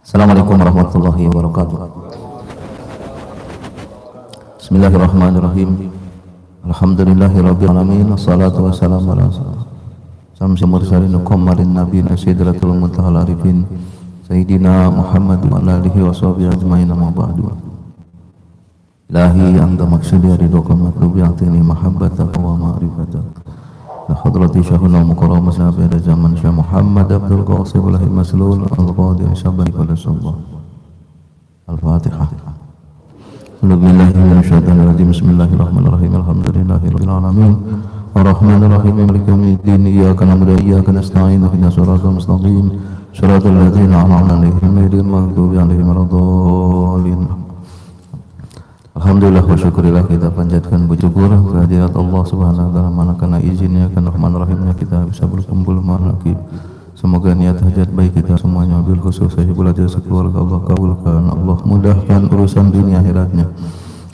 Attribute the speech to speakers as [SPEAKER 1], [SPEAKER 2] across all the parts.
[SPEAKER 1] Assalamualaikum warahmatullahi wabarakatuh. Bismillahirrahmanirrahim. Alhamdulillahirabbil alamin. Wassalatu wassalamu ala samsul mursalin qamarin nabiyyin sidratul muntahal arifin sayyidina Muhammad wa alihi washabihi ajmain amma ba'du. Ilahi anta maksudi ridhoka matlubi atini mahabbataka wa ma'rifataka. Hadrati Syekhuna Mukarram pada zaman Syekh Muhammad Abdul Qasim Al Maslul Al-Qadir Syabani pada sallallahu. Al-Fatihah. Bismillahirrahmanirrahim. Bismillahirrahmanirrahim. Alhamdulillahirabbil alamin. Arrahmanir rahim. Maliki yaumiddin. Iyyaka na'budu wa iyyaka nasta'in. Ihdinas siratal mustaqim. Shiratal ladzina an'amta 'alaihim ghairil maghdubi 'alaihim waladdallin. Alhamdulillah wa syukurillah, kita panjatkan bersyukur kehadirat Allah subhanahu wa ta'ala, mana karena izinnya, karena rahman rahimnya kita bisa berkumpul lagi. Semoga niat hajat baik kita semuanya, bil khusus sahibul hajat sekeluarga Allah kabulkan. Allah mudahkan urusan dunia akhiratnya.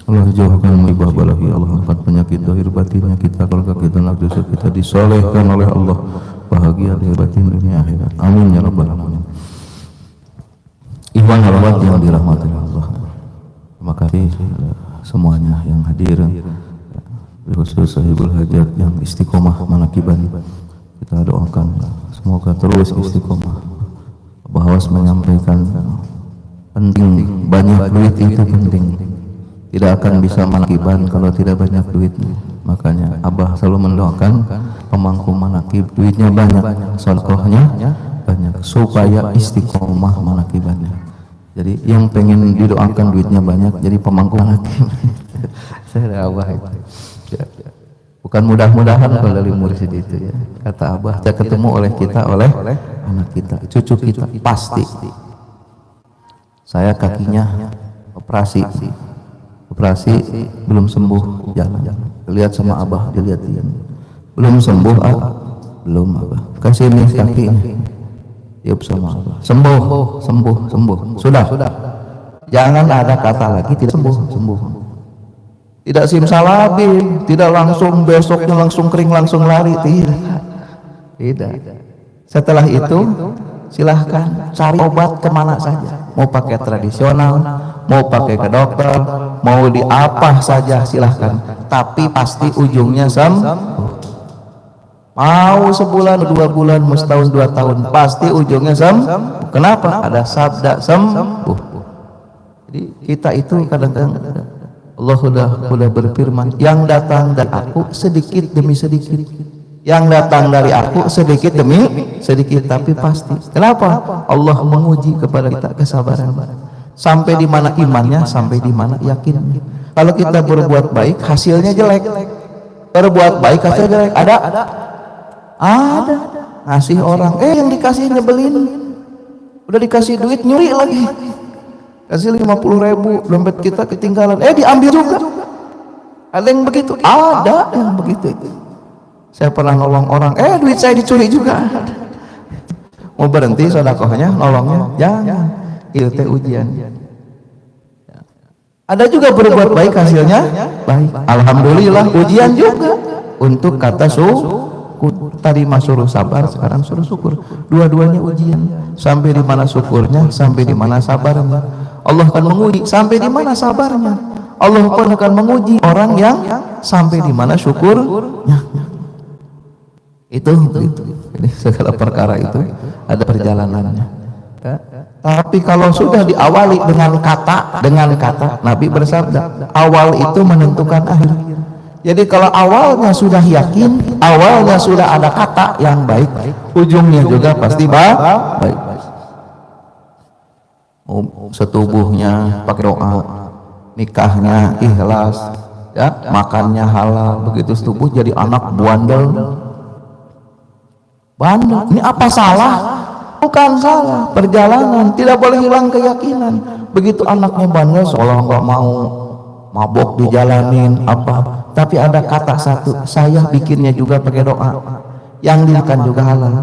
[SPEAKER 1] Allah jauhkan musibah balahi. Allah angkat penyakit zahir batinnya kita, keluarga kita, anak dosa kita disolehkan oleh Allah, bahagia zahir batin dunia akhirat. Amin ya rabbal alamin. Ikhwan hadirat yang dirahmati Allah, terima kasih semuanya yang hadir, khusus sahibul hajat yang istiqomah manakiban. Kita doakan semoga terus istiqomah. Bahwas menyampaikan penting, banyak duit itu penting. Tidak akan bisa manakiban kalau tidak banyak duit. Makanya Abah selalu mendoakan pemangku manakib duitnya banyak, sedekahnya banyak, supaya istiqomah manakibannya. Jadi yang pengen didoakan duitnya banyak jadi pemangku manakib. Saya Abah itu. Ya. Bukan mudah-mudahan kalau dari mursyid itu ya. Kata Abah, saya ketemu oleh kita, oleh anak kita, cucu kita, pasti. Saya kakinya operasi belum sembuh jalan. Lihat sama Abah, dilihat dia. Belum sembuh, belum Abah. Kasih nih kakinya. Tiup sama Allah. Sembuh. Sudah. Jangan ada kata lagi tidak sembuh. Tidak simsalabim, tidak langsung besoknya langsung kering langsung lari, tidak. Setelah itu silahkan cari obat kemana saja. Mau pakai tradisional, mau pakai ke dokter, mau di apa saja silahkan. Tapi pasti ujungnya sembuh. Mau sebulan, 2 bulan, mau setahun, 2 tahun, pasti ujungnya sembuh. Kenapa? Ada sabda sembuh. Jadi kita itu kadang-kadang Allah sudah berfirman, yang datang dari aku sedikit demi sedikit, yang datang dari aku sedikit demi sedikit, tapi pasti. Kenapa? Allah menguji kepada kita kesabaran. Sampai di mana imannya, sampai di mana yakin. Kalau kita berbuat baik hasilnya jelek, berbuat baik hasilnya jelek, ada ngasih orang, yang dikasih nyebelin, udah dikasih duit nyuri lagi, kasih 50.000, dompet kita ketinggalan, diambil juga. Ada yang begitu, ada yang begitu. Saya pernah nolong orang, duit saya dicuri juga. Mau berhenti sedekahnya, nolongnya, jangan. Itu teh ujian. Ada juga berbuat baik hasilnya baik, alhamdulillah, ujian juga. Untuk kata tadi suruh sabar, sekarang suruh syukur. Dua-duanya ujian. Sampai di mana syukurnya, sampai di mana sabarnya. Allah akan menguji sampai di mana sabarnya. Allah pun akan menguji orang yang sampai di mana syukurnya. Itu. Jadi segala perkara itu ada perjalanannya. Ya. Tapi kalau sudah diawali dengan kata, Nabi bersabda, awal itu menentukan akhir. Jadi kalau awalnya sudah yakin, awalnya sudah ada kata yang baik, ujungnya juga pasti baik. Setubuhnya pakai doa, nikahnya ikhlas, ya, makannya halal, begitu setubuh jadi anak bandel. Ini apa salah? Bukan salah, perjalanan, tidak boleh hilang keyakinan. Begitu anaknya bandel, seolah nggak mau, mabok dijalanin apa. Tapi ada kata satu, saya bikinnya juga pakai doa, yang dimakan juga halal.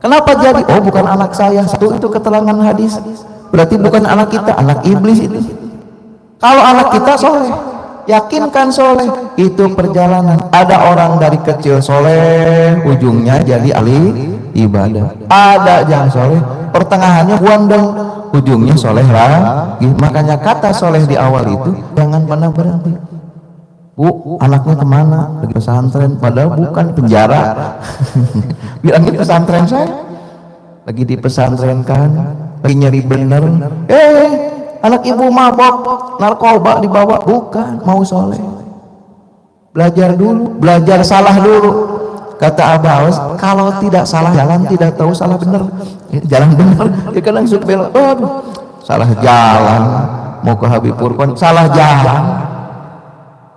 [SPEAKER 1] Kenapa jadi? Bukan anak saya. Satu itu keterangan hadis. Berarti bukan anak kita, anak iblis itu. Kalau anak kita soleh, Yakinkan soleh itu perjalanan. Ada orang dari kecil soleh, ujungnya jadi ahli ibadah. Ada yang soleh, pertengahannya buandel, ujungnya soleh lagi. Makanya kata soleh di awal itu jangan pernah berhenti. Bu, anaknya kemana? Lagi pesantren, padahal bukan penjara. Bilangnya pesantren saya. Lagi di pesantren kan, lagi nyari bener. Anak ibu mabok, narkoba dibawa, bukan, mau soleh. Belajar dulu, belajar salah dulu. Kata Abah Awas, kalau tidak salah jalan tidak tahu salah bener. Jalan bener, dia kadang suka belok, aduh, salah jalan. Mau ke Habib Purkon, salah jalan.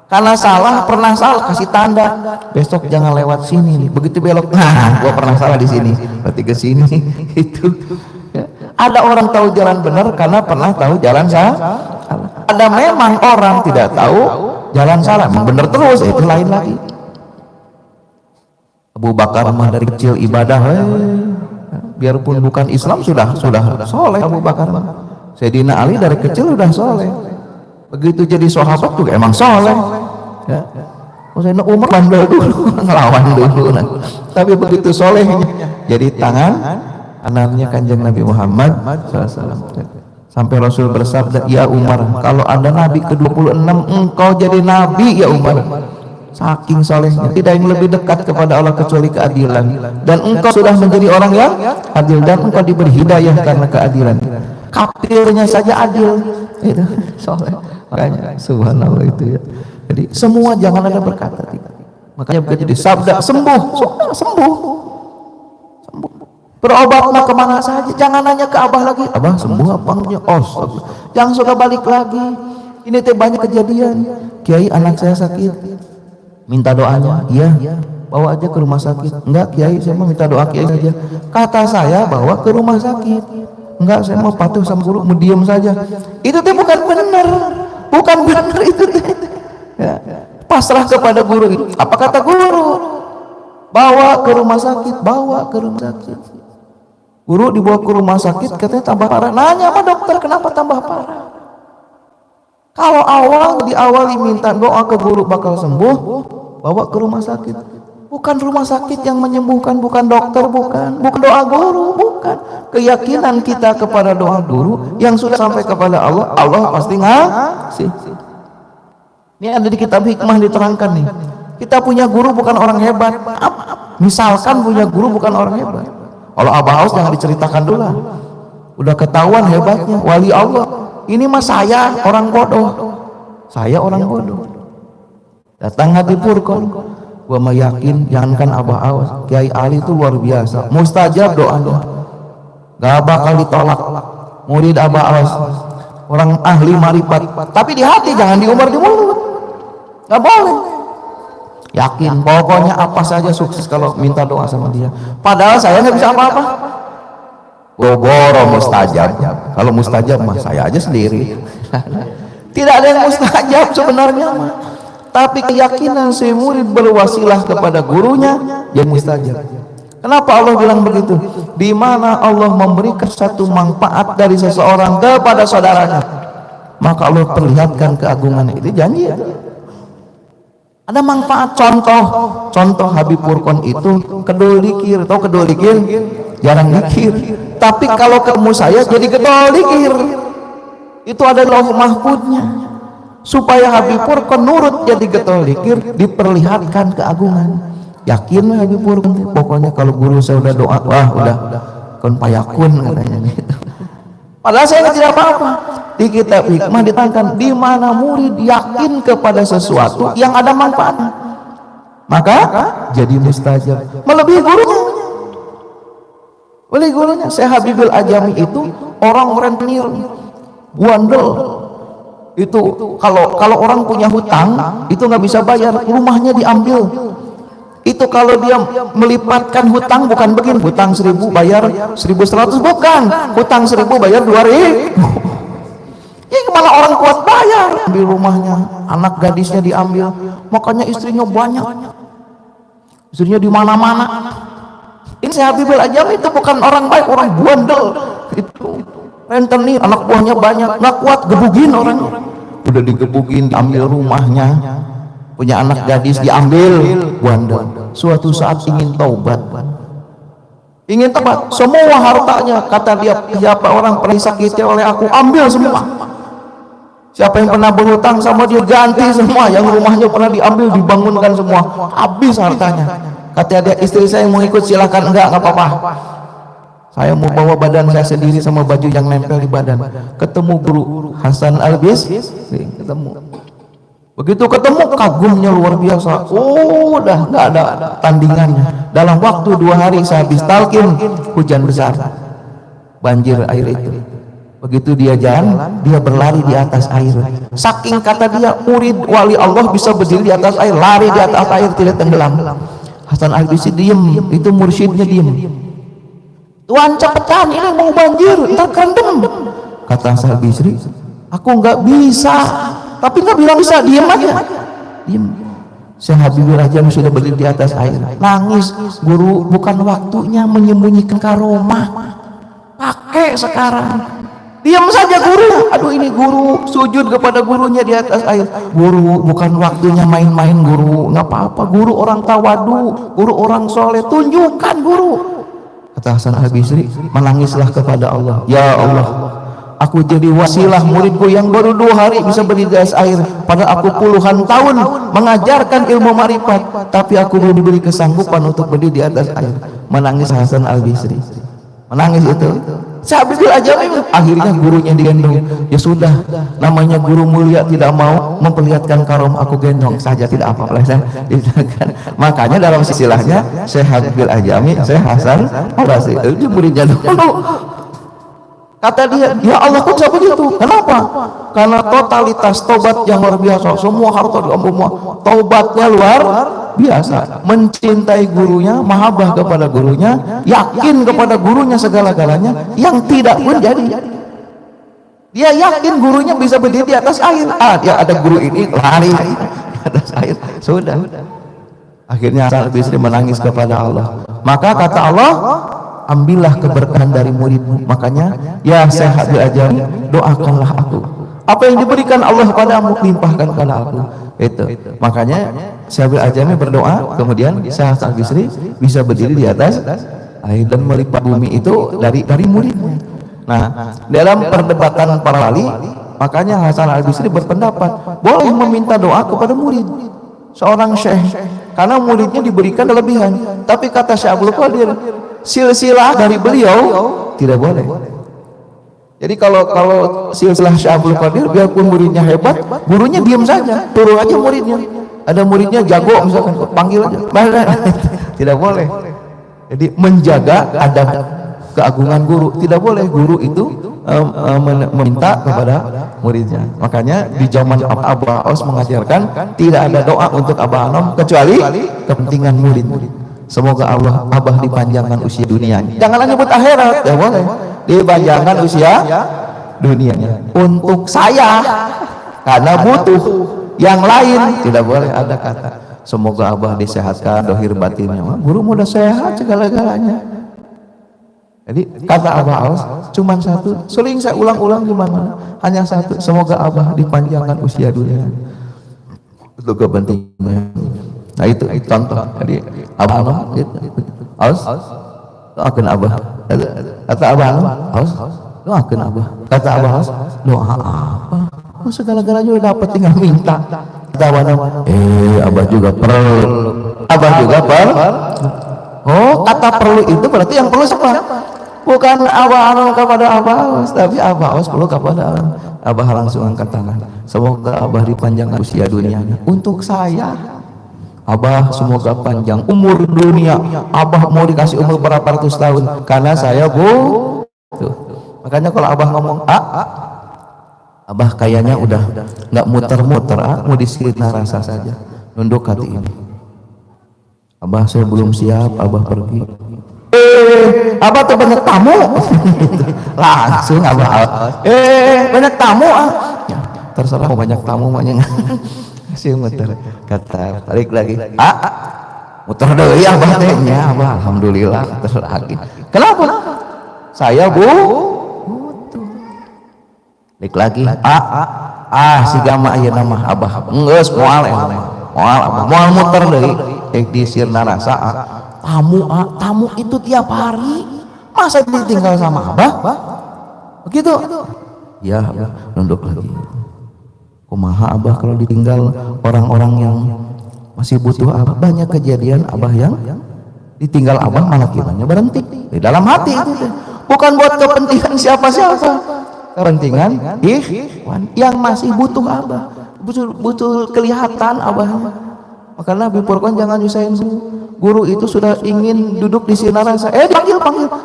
[SPEAKER 1] Karena salah, pernah salah, kasih tanda. Besok jangan lewat sini. Begitu belok, nah, gua pernah salah di sini. Berarti ke sini. Itu. Ada orang tahu jalan benar karena pernah tahu jalan salah. Ada memang orang tidak tahu jalan salah, benar terus, itu lain lagi. Abu Bakar mah dari kecil ibadah, biarpun bukan Islam sudah soleh Abu Bakar mah. Sayyidina Ali dari kecil sudah soleh. Begitu jadi sahabat juga emang soleh. Ya. Sayyidina Umar bandel dulu, ngelawan dulu. Tapi begitu solehnya, jadi tangan anaknya Kanjeng Nabi Muhammad SAW. Sampai Rasul bersabda, ya Umar, kalau ada Nabi ke-26 engkau jadi Nabi ya Umar. Saking solehnya, tidak yang lebih dekat kepada Allah kecuali keadilan. Dan engkau sudah menjadi orang yang adil, dan engkau diberi hidayah karena keadilan. Kafirnya saja adil, itu soleh. Makanya subhanallah itu ya. Jadi semua jangan ada berkata tidak. Makanya begitu disabda sembuh, sembuh. Berobatlah kemana saja, jangan nanya ke Abah lagi, Abah sembuh apa enggak? Oh, jangan suka balik lagi. Ini teh banyak kejadian. Kiai, anak saya sakit, minta doanya. Iya, bawa aja ke rumah sakit. Enggak Kiai, saya mau minta doa Kiai saja. Kata saya bawa ke rumah sakit. Enggak, saya mau patuh sama guru, mau diam saja. Itu teh bukan benar, bukan benar itu teh. Ya. Pasrah kepada guru itu. Apa kata guru? Bawa ke rumah sakit, bawa ke rumah sakit. Guru dibawa ke rumah sakit, katanya tambah parah. Nanya sama dokter, kenapa tambah parah? Kalau di awal diminta doa ke guru bakal sembuh, bawa ke rumah sakit. Bukan rumah sakit yang menyembuhkan, bukan dokter, bukan doa guru, bukan. Keyakinan kita kepada doa guru yang sudah sampai kepada Allah, Allah pasti ngasih. Ini ada di kitab hikmah diterangkan nih. Kita punya guru bukan orang hebat. Misalkan punya guru bukan orang hebat. Kalau Abah Aus jangan diceritakan dulu lah. Udah ketahuan hebatnya wali Allah. Ini mah saya orang bodoh. Saya orang bodoh. Datang Habib Purkon. Gua mah yakin jangankan Abah Aus, Kiai Ali itu luar biasa. Mustajab doanya. Gak bakal ditolak. Murid Abah Aus. Orang ahli marifat. Tapi di hati jangan diumbar di mulut. Gak boleh. Yakin, pokoknya apa saja sukses kalau minta doa sama dia. Padahal saya nggak bisa apa-apa. Boro mustajab. Kalau mustajab mah saya aja sendiri. Tidak ada yang mustajab sebenarnya mah. Tapi keyakinan si murid berwasilah kepada gurunya yang mustajab. Kenapa Allah bilang begitu? Di mana Allah memberikan satu manfaat dari seseorang kepada saudaranya, maka Allah perlihatkan keagungannya. Itu janji ya. Ada manfaat. Contoh Habib Purkon itu kedul dikir. Tahu kedul dikir? Jarang dikir. Tapi kalau ketemu saya jadi kedul dikir. Itu ada lauh mahfudnya. Supaya Habib Purkon nurut jadi kedul dikir, diperlihatkan keagungan. Yakin Habib Purkon, pokoknya kalau guru saya udah doa, wah udah kon payakun katanya gitu. Padahal saya tidak apa-apa. Di kitab hikmah diterangkan di mana murid yakin kepada sesuatu yang ada manfaatnya, maka jadi mustajab. Melebihi gurunya. Syekh Habibul Ajami itu orang rentenir, buandel. Itu kalau orang punya hutang itu nggak bisa bayar, rumahnya diambil. Itu kalau dia melipatkan hutang bukan begini, hutang 1000 bayar 1100, bukan, hutang 1000 bayar 2000. Ya kemana orang kuat bayar, ambil rumahnya, anak gadisnya diambil, makanya istrinya banyak, istrinya di mana-mana. Ini Syekh Habibul Ajami itu bukan orang baik, orang bandel, itu rentenir, anak buahnya banyak, nggak kuat gebugin orangnya. udah digebukin, diambil rumahnya, punya anak gadis diambil, buanda. Suatu saat ingin taubat, semua hartanya, kata dia, siapa orang pernah disakiti oleh aku, ambil semua. Siapa yang pernah berhutang sama dia, ganti semua. Yang rumahnya pernah diambil, dibangunkan semua, habis hartanya. Kata dia, istri saya mau ikut, silahkan. Enggak apa-apa, saya mau bawa badan saya sendiri sama baju yang nempel di badan. Ketemu guru Hasan Al-Bisri, ketemu. Begitu ketemu, kagumnya luar biasa. Oh, udah nggak ada tandingannya. Dalam waktu 2 hari saya habis talqin, hujan besar, banjir air itu. Begitu dia jalan, dia berlari di atas air. Saking kata dia, murid wali Allah bisa berdiri di atas air, lari di atas air tidak tenggelam. Hasan Al-Bisri diem, itu mursyidnya diem. Tuan cepetan, ini mau banjir, ntar kerendam. Kata Hasan Al-Bisri, aku nggak bisa. Tapi nggak bilang bisa, diem aja, diem. Syekh Habibur Ajam sudah berdiri di atas air, nangis. Guru, bukan waktunya menyembunyikan karomah, pakai sekarang. Diam saja guru. Aduh, ini guru sujud kepada gurunya di atas air. Guru, bukan waktunya main-main guru. Nggak apa-apa, guru orang tawadu, guru orang soleh, tunjukkan guru. Kata Hasan Al-Bisri, menangislah kepada Allah. Ya Allah, aku jadi wasilah muridku yang baru 2 hari bisa berdiri di atas air, padahal aku puluhan tahun mengajarkan ilmu marifat, tapi aku belum diberi kesanggupan untuk berdiri di atas air. Menangis Hasan Al-Bisri, menangis itu. Saya ambil aja, akhirnya gurunya digendong. Ya sudah, namanya guru mulia tidak mau memperlihatkan karom, aku gendong saja, tidak apa-apa. Makanya dalam silsilahnya Syekh Habibul Ajami, Syekh Hasan Al-Basri itu muridnya dulu. Kata dia, ya Allah kok bisa begitu? Kenapa? Karena totalitas tobat yang luar biasa, semua harta diambil semua, tobatnya luar biasa, mencintai gurunya, mahabbah kepada gurunya, yakin kepada gurunya segala-galanya, yang tidak pun jadi. Dia yakin gurunya bisa berdiri di atas air. Ya ada guru ini lari di atas air, sudah. Akhirnya Hasan Al-Bisri menangis kepada Allah. Maka kata Allah, ambillah keberkahan dari muridmu. Makanya, ya Syekh Habibul Ajami, doakanlah aku. Apa yang diberikan Allah padamu, limpahkan kepada aku. Itu. Makanya Syekh Habibul Ajami berdoa, kemudian Syekh Hasan Al-Bisri bisa berdiri di atas air dan melipat bumi itu dari muridnya. Nah, dalam perdebatan para wali, makanya Hasan Al-Bisri berpendapat boleh meminta doa kepada murid seorang syekh, karena muridnya diberikan kelebihan. Tapi kata Syekh Abdul Qadir, silsilah dari beliau tidak boleh. Jadi kalau silsilah Syekh Abdul Qadir, biarpun muridnya hebat, gurunya diam saja, turun aja muridnya. Ada muridnya jago misalkan, panggil aja. Tidak boleh. Jadi menjaga adab keagungan guru, tidak boleh guru itu meminta kepada muridnya. Makanya di zaman Abu Aos mengajarkan tidak ada doa untuk Abah Anom kecuali kepentingan murid. Semoga Allah Abah dipanjangkan usia dunianya. Janganlah nyebut akhirat, ya boleh. Dipanjangkan usia dunianya. Untuk saya, karena butuh. Yang lain tidak boleh ada kata. Semoga Abah disehatkan dohir batinnya. Guru mudah sehat segala-galanya. Jadi kata Abah Aus cuma satu, sering saya ulang-ulang di mana, hanya satu, semoga Abah dipanjangkan usia dunia untuk kepentingan. Nah itu contoh. Jadi Abah Anom Aus doakan Abah, kata Abah Anom Aus doakan Abah, kata Abah Aus doa apa? Oh, segala-galanya udah dapat, tinggal minta. Kata Abah Anom, Abah juga perlu, Abah juga perlu. Oh, kata perlu itu berarti yang perlu siapa? Bukan Abah Anom kepada Abah Aus, tapi Abah Aus perlu kepada Abah. Langsung angkat tangan, semoga Abah dipanjangkan usia dunianya. Untuk saya, Abah semoga panjang umur dunia. Abah mau dikasih umur berapa ratus tahun, karena saya tuh. Makanya kalau Abah ngomong Abah kayaknya udah nggak muter-muter, mau disirit rasa saja, nunduk hati ini. Abah saya belum siap, Abah pergi. Abah tuh banyak tamu. Langsung Abah banyak tamu ya, terserah mau banyak tamu banyak. Kasih muter, kata balik lagi muter dulu ya Abah tehnya. Abah alhamdulillah terserah lagi. Kenapa? Saya butuh. Balik lagi si gama ayeuna mah abah geus moal abah moal muter deui di sirna rasa tamu itu tiap hari masa ditinggal sama abah begitu ya abah nunduk lagi kumaha abah kalau ditinggal orang-orang yang masih butuh abah. Banyak kejadian abah yang ditinggal abah malah kibannya berhenti di dalam hati itu bukan buat kepentingan siapa-siapa, kepentingan yang masih butuh abah, butuh kelihatan abahnya. Maka Nabi Furqan jangan nyusahin guru itu sudah ingin duduk di sinar rasa panggil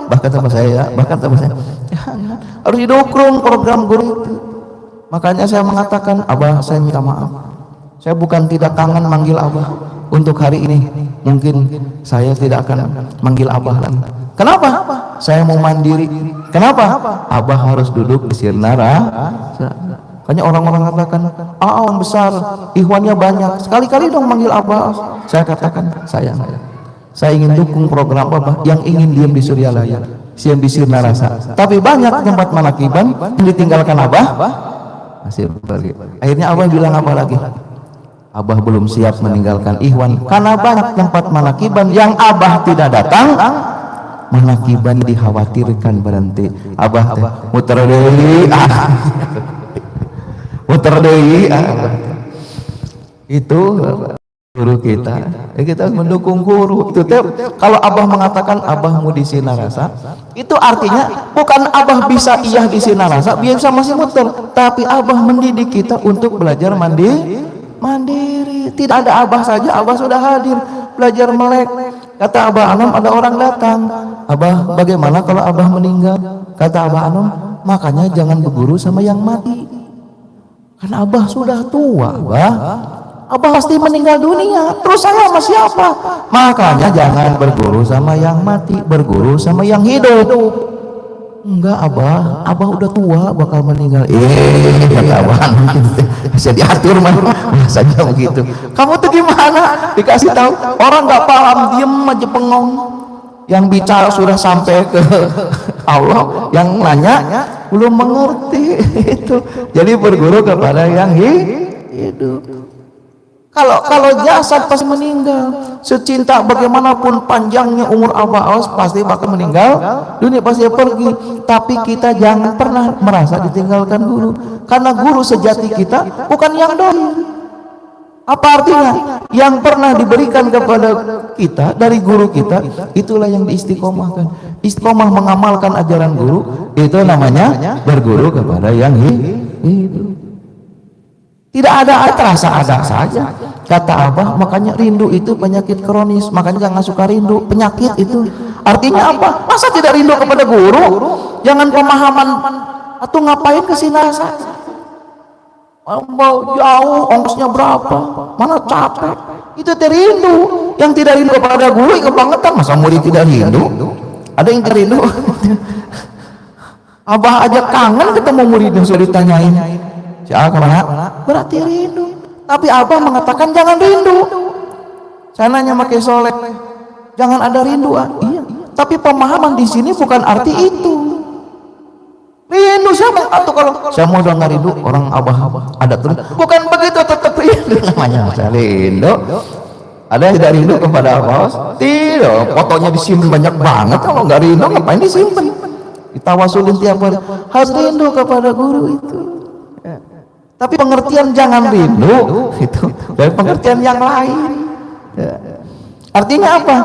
[SPEAKER 1] bahkan sama saya harus didukung program guru itu. Makanya saya mengatakan abah saya minta maaf, saya bukan tidak kangen manggil abah. Untuk hari ini mungkin saya tidak akan manggil abah lagi. Kenapa? Saya mau mandiri. Kenapa? Abah harus duduk di sirnara. Makanya orang-orang katakan awan besar, ikhwannya banyak, sekali-kali dong manggil abah. Saya katakan saya ingin dukung program abah yang ingin diam di Suryalaya, diam di Sirnarasa. Tapi banyak tempat manakiban yang ditinggalkan abah masih pergi. Akhirnya abah bilang apa lagi? Abah belum siap meninggalkan ikhwan karena banyak tempat manakiban yang abah tidak datang. Manakiban dikhawatirkan berhenti. Abah muter deui itu guru kita. Kita mendukung guru itu. Kalau abah mengatakan abah mau di Sinarasa, itu artinya bukan abah bisa iya di Sinarasa biasa masih muter, tapi abah mendidik kita untuk belajar mandiri. Tidak ada abah saja, abah sudah hadir belajar melek. Kata Abah Anom, ada orang datang, abah bagaimana kalau abah meninggal? Kata Abah Anom, makanya jangan berguru sama yang mati, karena abah sudah tua. Abah pasti meninggal dunia, terus saya sama siapa? Makanya jangan berguru sama yang mati, berguru sama yang hidup. Enggak abah udah tua bakal meninggal. Kata abah bisa diatur mah saja begitu. Kamu tuh gimana? Dikasih tahu orang nggak paham, diem aja bengong. Yang bicara sudah sampai ke Allah, yang nanya belum mengerti itu. Jadi berguru kepada yang hidup. Kalau jasad pas meninggal, secinta bagaimanapun panjangnya umur abah awas pasti bakal meninggal dunia, pasti pergi. Tapi kita jangan pernah merasa ditinggalkan guru, karena guru sejati kita bukan yang dohir. Apa artinya? Yang pernah diberikan kepada kita dari guru kita, itulah yang diistiqomahkan. Istiqomah mengamalkan ajaran guru, itu namanya berguru kepada yang hidup. Tidak ada terasa ada saja. Kata abah, makanya rindu itu penyakit kronis, makanya jangan suka rindu. Penyakit itu artinya apa? Masa tidak rindu kepada guru? Jangan pemahaman atau ngapain ke Sinarasa? Mau jauh, ongkosnya berapa? Mana capek? Itu terindu. Yang tidak rindu kepada guru kebangetan. Masa murid tidak rindu? Ada yang terindu? Abah aja kangen ketemu muridnya, sudah ditanyain siapa kemana? Berarti rindu. Tapi abah mengatakan jangan rindu. Saya nanya pakai soleh, jangan ada rindu. Iya. Tapi pemahaman di sini bukan arti itu. Rindu siapa? Atau kalau saya mau dengar rindu, orang abah ada terus. Bukan begitu, tetap rindu namanya. Saya rindu. Ada yang tidak rindu kepada abah? Tidak. Fotonya disimpan banyak banget. Kalau nggak rindu, ngapain disimpan? Ditawasulin tiap hari. Harus rindu kepada guru itu. Tapi pengertian jangan rindu itu dari pengertian yang lain. Artinya apa?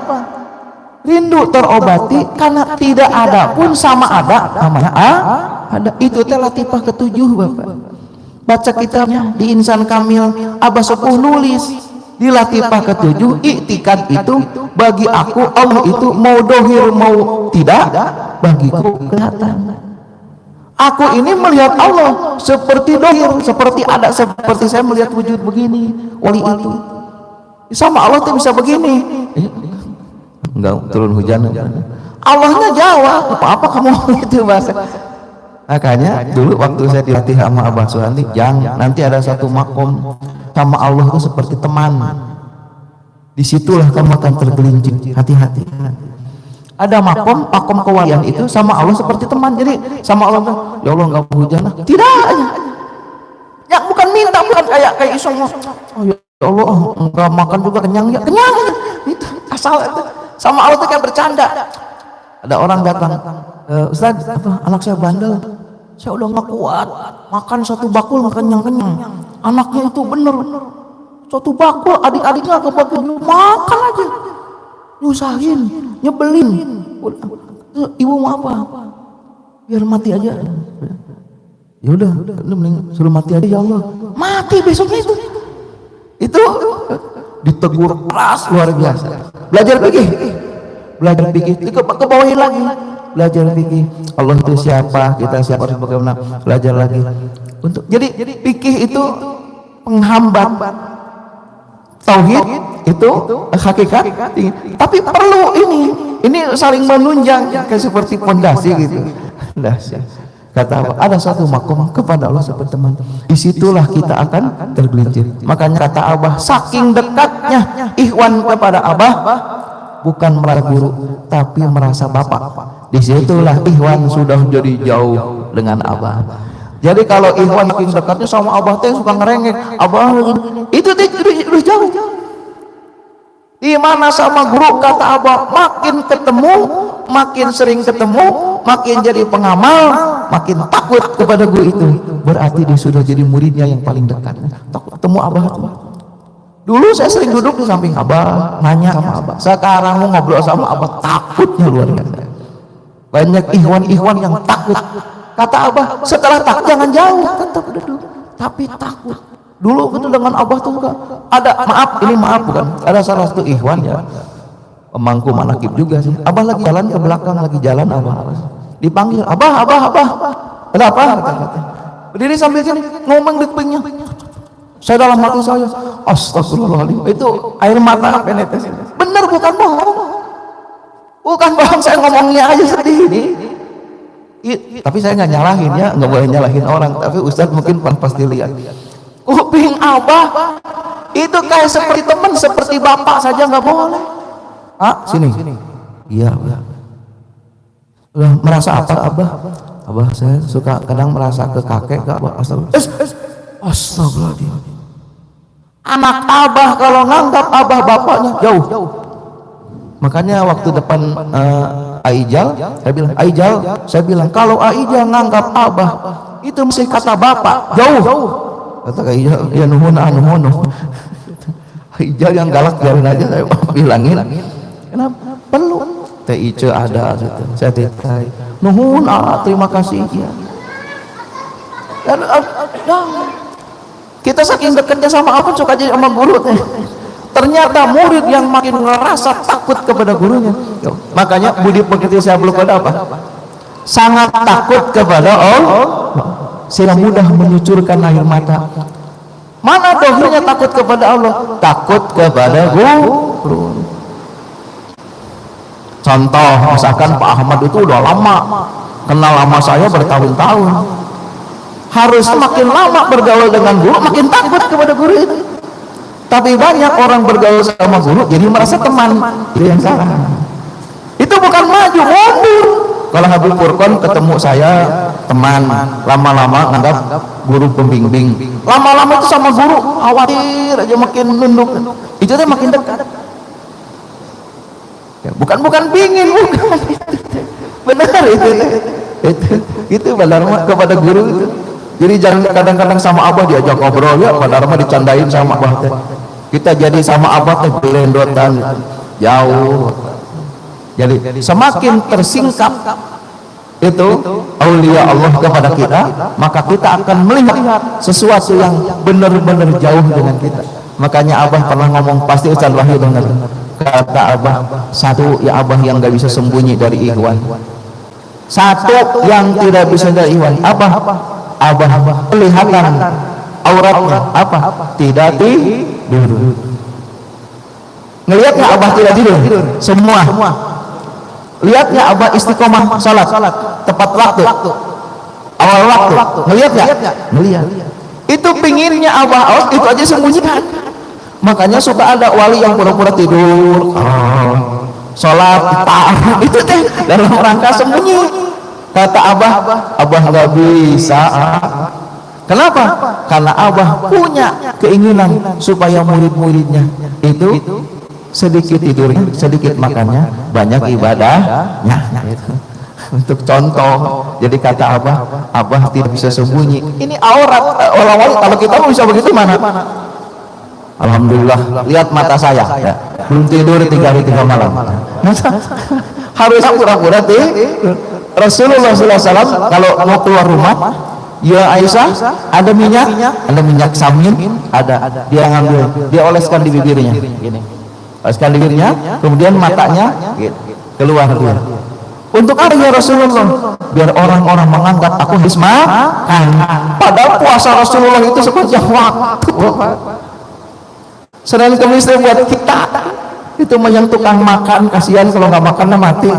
[SPEAKER 1] Rindu terobati karena tidak ada pun sama ada namanya ada. Itu teh latifah ketujuh Bapak. Baca kitabnya di Insan Kamil, Abah Sepuh nulis di latifah ketujuh, iktikad itu bagi aku Allah itu mau dohir mau tidak bagiku kelihatan. Aku ini melihat Allah seperti dohir, seperti ada, seperti saya melihat wujud begini, wali itu. Sama Allah tuh bisa begini. Enggak turun hujan. Allahnya jawab, apa kamu itu bahasa. Makanya dulu waktu saya dilatih sama Abah Suhandi, jangan nanti ada satu makom sama Allah itu seperti teman. Disitulah kamu akan tergelincir, hati-hati. Ada pakom kewalian itu sama Allah seperti teman. Jadi sama Allah, ya Allah nggak hujan lah. Tidak, Ya bukan minta, bukan kayak iseng. Oh ya Allah, enggak makan juga kenyang ya. Kenyang. Itu asal itu. Sama Allah itu kayak bercanda. Ada orang datang, Ustaz, anak saya bandel. Saya udah nggak kuat. Makan satu bakul nggak kenyang-kenyang. Anaknya itu bener. Satu bakul, adik-adiknya kebagian makan aja. Nyusahin, nyebelin. Ibu mau apa? Biar mati aja. Ya udah, lu mending suruh mati aja ya Allah. Mati besoknya itu. Itu ditegur keras luar biasa. Belajar fikih. Belajar fikih. Ke bawahin lagi. Belajar fikih. Allah itu siapa? Kita siapa? Harus bagaimana? Belajar lagi. Untuk jadi fikih itu penghambat tauhid itu hakikat. Tapi perlu ini saling menunjang kayak seperti pondasi gitu. Pondasi. Kata apa? Ada satu makom kepada Allah seperti teman. Disitulah kita akan tergelincir. Makanya kata Abah, saking dekatnya ikhwan kepada Abah, bukan merasa guru, tapi merasa bapak. Disitulah ikhwan sudah jadi jauh dengan Abah. Jadi kalau ikhwan saking dekatnya sama Abah teh suka ngerengek, Abah itu udah jauh. Di mana sama guru kata Abah, makin ketemu, makin sering ketemu, makin jadi pengamal, makin takut kepada guru itu. Berarti dia sudah jadi muridnya yang paling dekat. Takut ketemu Abah itu. Dulu saya sering duduk di samping Abah, nanya sama Abah. Sekarang mau ngobrol sama Abah, takutnya luar biasa. Banyak ikhwan-ikhwan yang takut. Kata Abah, setelah takut jangan jauh, tetap duduk. Tapi takut. Dulu itu dengan Abah tuh ada maaf bukan. Ada salah satu ikhwan ya, pemangku manakib juga sih. Abah lagi jalan ke belakang, Abah. Dipanggil, Abah. Ada apa? Kata. Berdiri sambil sini, ngomong di kupingnya. Saya dalam hati saya, astagfirullahaladzim. Itu air mata penetes. Bener bukan bohong. Bukan bohong, saya ngomongnya aja sedih. Tapi saya nggak nyalahin ya, nggak boleh nyalahin orang. Tapi Ustadz mungkin pasti lihat. Kuping Abah itu kayak seperti teman, seperti bapak saja nggak boleh. Sini. Iya. Udah merasa apa Abah? Abah saya suka kadang merasa ke kakek ke Abah. Astagfirullahaladzim. Anak Abah kalau nganggap Abah bapaknya jauh. Makanya waktu depan Aijal, saya bilang kalau Aijal nganggap Abah itu mesti kata bapak jauh. Kata Aijal, ya nuhun. Aijal yang galak biarin aja, saya bilangin. Kenapa? Perlu. TIC ada gitu. Saya titai. Nuhun, terima kasih ya. Dan kita saking dekatnya sama apa suka jadi sama guru. Ternyata murid yang makin ngerasa takut kepada gurunya. Makanya budi pekerti saya belum pada apa? Sangat takut kepada Allah. Sehingga mudah menyucurkan air mata. Mana dohirnya takut kepada Allah? Takut kepada guru. Contoh, misalkan Pak Ahmad itu udah lama kenal lama saya bertahun-tahun. Harus makin lama bergaul dengan guru, makin takut kepada guru itu. Tapi banyak orang bergaul sama guru jadi merasa teman. Itu yang salah. Itu bukan maju, mundur. Kalau Habib Furqon ketemu saya teman, lama-lama nganggap guru pembimbing. Lama-lama itu sama guru khawatir aja makin nunduk. Itu teh makin dekat. Ya, bukan pingin, bukan. Benar itu benar kepada guru itu. Jadi jangan kadang-kadang sama Abah diajak ngobrol ya, padahal mah dicandain sama Abah teh. Kita jadi sama Abah teh belendotan jauh. Jadi semakin tersingkap itu aulia Allah kepada kita, maka kita akan melihat sesuatu yang benar-benar jauh dengan kita. Makanya Abah pernah ngomong, pasti Ustaz Wahyu dengar. Kata Abah, satu ya Abah yang nggak bisa sembunyi dari ikhwan. Satu yang tidak bisa dari ikhwan. Abah kelihatan auratnya apa? Tidak tidur. Ngelihatnya Abah tidak tidur. Semua. Lihatnya Abah istiqomah salat tepat waktu. Awal waktu. Ngelihatnya? Ngelihat. Itu pinggirnya Abah itu aja sembunyikan. Makanya suka ada wali yang pura-pura tidur. Salat itu teh dalam rangka sembunyi. Kata Abah nggak bisa. Kenapa? Karena Abah punya keinginan supaya murid-muridnya itu sedikit tidurnya, sedikit makannya, banyak ibadahnya. Gitu. Untuk contoh, jadi kata Abah tidak bisa sembunyi. Ini aurat orang-orang. Kalau kita mau bisa begitu mana? Alhamdulillah, lihat mata saya, ya. Belum tidur 3 hari 3 malam. Harus pura-pura tidur. Rasulullah SAW kalau mau keluar rumah, ya Aisyah, ada minyak samin, ada. Dia ngambil, dia oleskan di bibirnya, gini. Oleskan di bibirnya, kemudian matanya, gitu. Keluar dia. Untuk apa ya Rasulullah? Biar orang-orang menganggap aku habis makan. Padahal puasa Rasulullah itu sepanjang waktu. Sedangkan kemistrian buat kita itu yang tukang makan, kasihan kalau nggak makannya mati.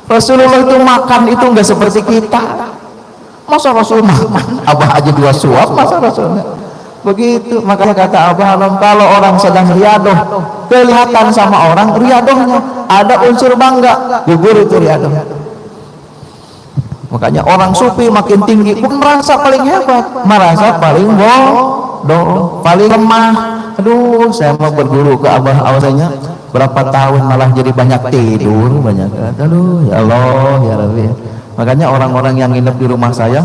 [SPEAKER 1] Rasulullah itu makan itu nggak seperti kita. Masa Rasul makan? Abah aja 2 suap, masa Rasulnya? Begitu. Makanya kata Abah, kalau orang sedang riadoh, kelihatan sama orang riadohnya ada unsur bangga, gugur itu riadoh. Makanya orang sufi makin tinggi bukan merasa paling hebat, merasa paling bodoh, paling lemah. Aduh, saya mau berguru ke Abah, awalnya berapa tahun malah jadi banyak tidur, banyak. Aduh, ya Allah, ya Rabbi. Makanya orang-orang yang nginep di rumah saya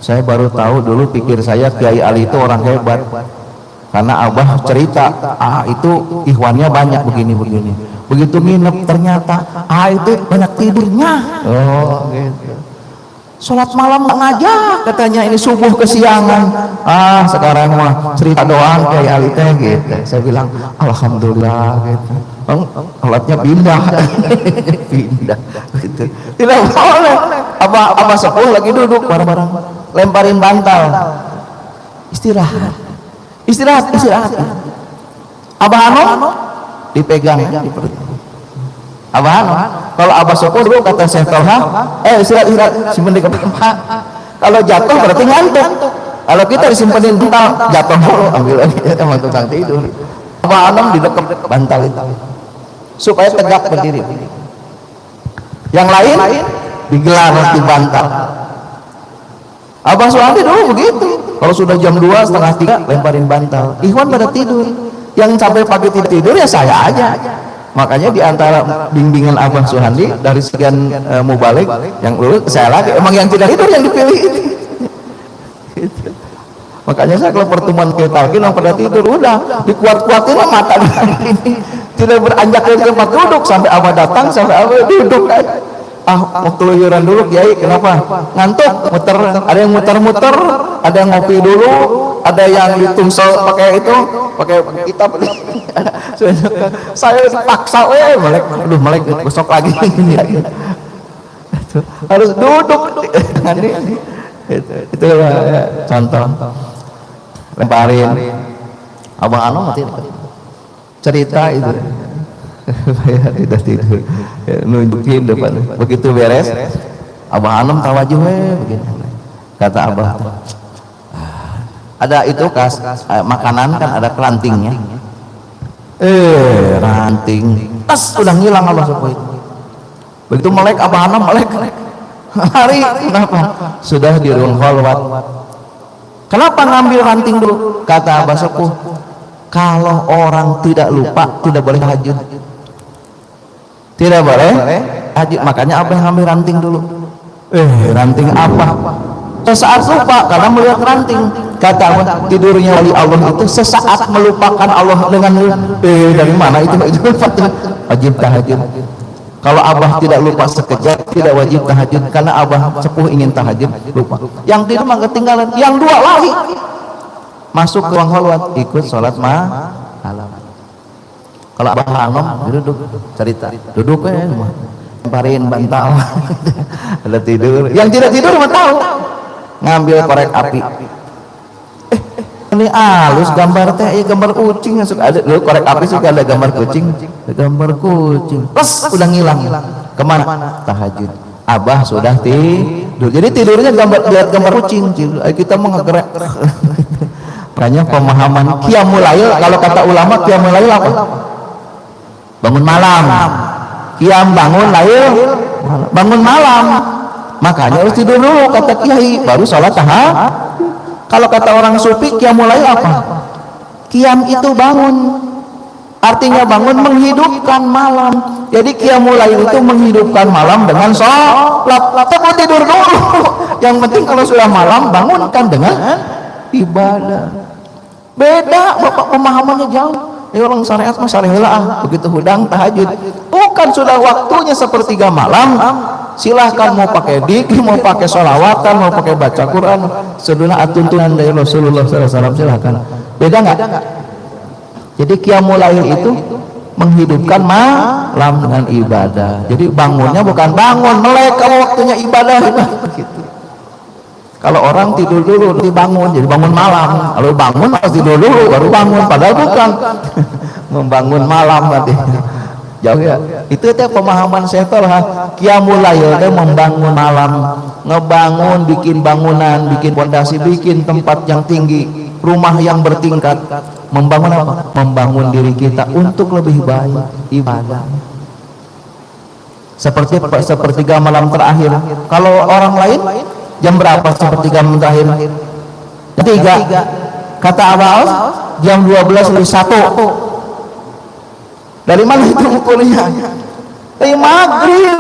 [SPEAKER 1] baru tahu dulu pikir saya Kiai Ali itu orang hebat. Karena Abah cerita, itu ikhwannya banyak begini-begini. Begitu nginep ternyata, itu banyak tidurnya. Oh, gitu. Sholat malam ngajak, katanya ini subuh kesiangan. Sekarang mah cerita doang Kiai Ali teh gitu. Saya bilang, alhamdulillah gitu. Sholatnya pindah. Pindah gitu. Tidak boleh. Abah sepuh lagi duduk bareng-bareng, lemparin bantal. Istirahat. Abah Ano dipegang di perut. Abah Ano, kalau Abah sepuh dulu kata Syekh Tolha, istirahat, simpen di kepala. Kalau jatuh berarti ngantuk. Kalau kita disimpanin bantal, jatuh dulu, ambil lagi sama tukang tidur. Abah Ano didekep bantal itu supaya tegak berdiri. Yang lain digelar di bantal. Abah Suhandi dulu begitu. Kalau sudah jam 2, setengah 3 lemparin bantal. Ikhwan pada tidur. Yang sampai pagi tidur ya saya aja. Makanya di antara bimbingan Abah Suhandi dari sekian mubalik yang lulus saya lagi. Emang yang tidak tidur yang dipilih. Gitu. Makanya saya kalau pertemuan kita yang pada tidur udah dikuat-kuatin mata ini. Tidak beranjak dari tempat duduk sampai Abah datang, sampai Abah duduk. Mau keluyuran dulu Kiai, kenapa? Ngantuk, muter, ada yang muter-muter, ada yang ngopi dulu, ada yang ditungsel pakai itu, pakai kitab. Saya paksa, melek besok lagi ini. Harus duduk. Itu contoh. Lemparin. Abang Ano mati cerita itu. Tidak tidur, nunjukin depan. Begitu beres, Abah Anom tawajuh begini. Kata Abah, ada itu makanan kan ada kerantingnya. Ranting, tas udah ngilang Abah sepuh itu. Begitu melek Abah Anom melek. Hari kenapa? Sudah di ruang khalwat. Kenapa ngambil ranting dulu? Kata Abah sepuh, kalau orang tidak lupa tidak boleh tahajud. Tidak boleh tahajud. Makanya apa yang ambil ranting dulu? Ranting apa? Sesaat lupa karena melihat ranting. Kata tidurnya wali Allah itu sesaat melupakan Allah dengan dari mana itu wajib tahajud. Kalau Abah tidak lupa sekejap tidak wajib tahajud karena Abah sepuh ingin tahajud lupa. Yang tidur mah ketinggalan. Yang 2 lari masuk ke ruang khalwat ikut sholat malam. Kalau Abah Anom duduk cerita, duduk lemparin bantal. Ada tidur. Yang tidak tidur mah tahu. Ngambil korek api. Ini halus gambar teh, gambar kucing yang suka ada. Dulu korek api suka ada gambar kucing. Gambar kucing. Udah ngilang. Kemana? Tahajud. Abah sudah tidur. Jadi tidurnya lihat gambar kucing. Kita mau ngegerak. Makanya pemahaman qiyamul lail, kalau kata ulama qiyamul lail apa? Bangun malam. Qiyam bangun lail, bangun malam. Makanya harus tidur dulu kata Kiai, baru sholat tahajud. Kalau kata orang sufi, qiyamul lail apa? Qiyam itu bangun. Artinya bangun menghidupkan malam. Jadi qiyamul lail itu menghidupkan malam dengan sholat. Tapi tidur dulu. Yang penting kalau sudah malam bangunkan dengan ibadah. Beda Bapak, pemahamannya jauh. Ya orang syariat mah syariah begitu hudang tahajud. Bukan, sudah waktunya sepertiga malam. Silahkan mau pakai dikir, mau pakai sholawatan, mau pakai baca Quran, sudah tuntunan dari Rasulullah SAW. Silahkan. Beda nggak? Jadi qiyamul lail itu menghidupkan malam dengan ibadah. Jadi bangunnya bukan bangun melek kalau waktunya ibadah. Gitu. Kalau orang tidur dulu nanti bangun, jadi bangun malam. Kalau bangun harus tidur dulu baru bangun, padahal bukan. Membangun malam nanti. Jauh ya. Itu teh pemahaman setor ha. Qiyamul lail teh membangun malam, ngebangun, bikin bangunan, bikin pondasi, bikin tempat yang tinggi, rumah yang bertingkat. Membangun apa? Membangun diri kita untuk lebih baik ibadah. Seperti sepertiga malam terakhir. Kalau orang lain jam berapa sepertiga malam terakhir? Ketiga. Kata Abbas jam 12:01. Dari mana itu ukurnya? Dari maghrib.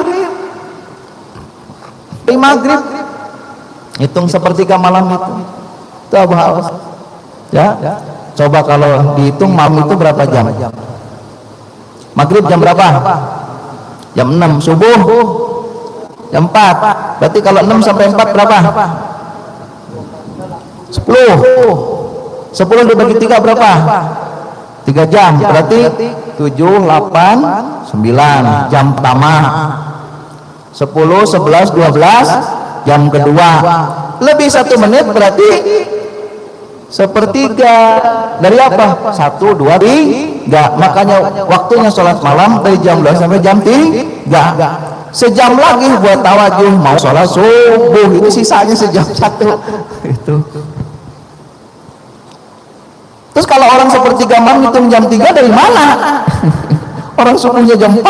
[SPEAKER 1] Dari maghrib. Hitung sepertiga malam itu. Itu Abbas. Ya. Coba kalau dihitung malam itu berapa jam? Maghrib jam berapa? Jam 6. Subuh jam 4. Berarti kalau 6 sampai 4 berapa? 10. 10 dibagi 3 berapa? 3 jam. Berarti 7, 8, 9 jam pertama. 10, 11, 12 jam kedua. Lebih 1 menit berarti sepertiga. Dari apa? 1, 2, 3. Makanya waktunya sholat malam dari jam 2 sampai jam 3. Sejam lagi buat tawajuh, mau sholat subuh, itu sisanya sejam 1. Itu. Terus kalau orang sepertiga malam hitung jam 3 dari mana? Orang subuhnya jam 4.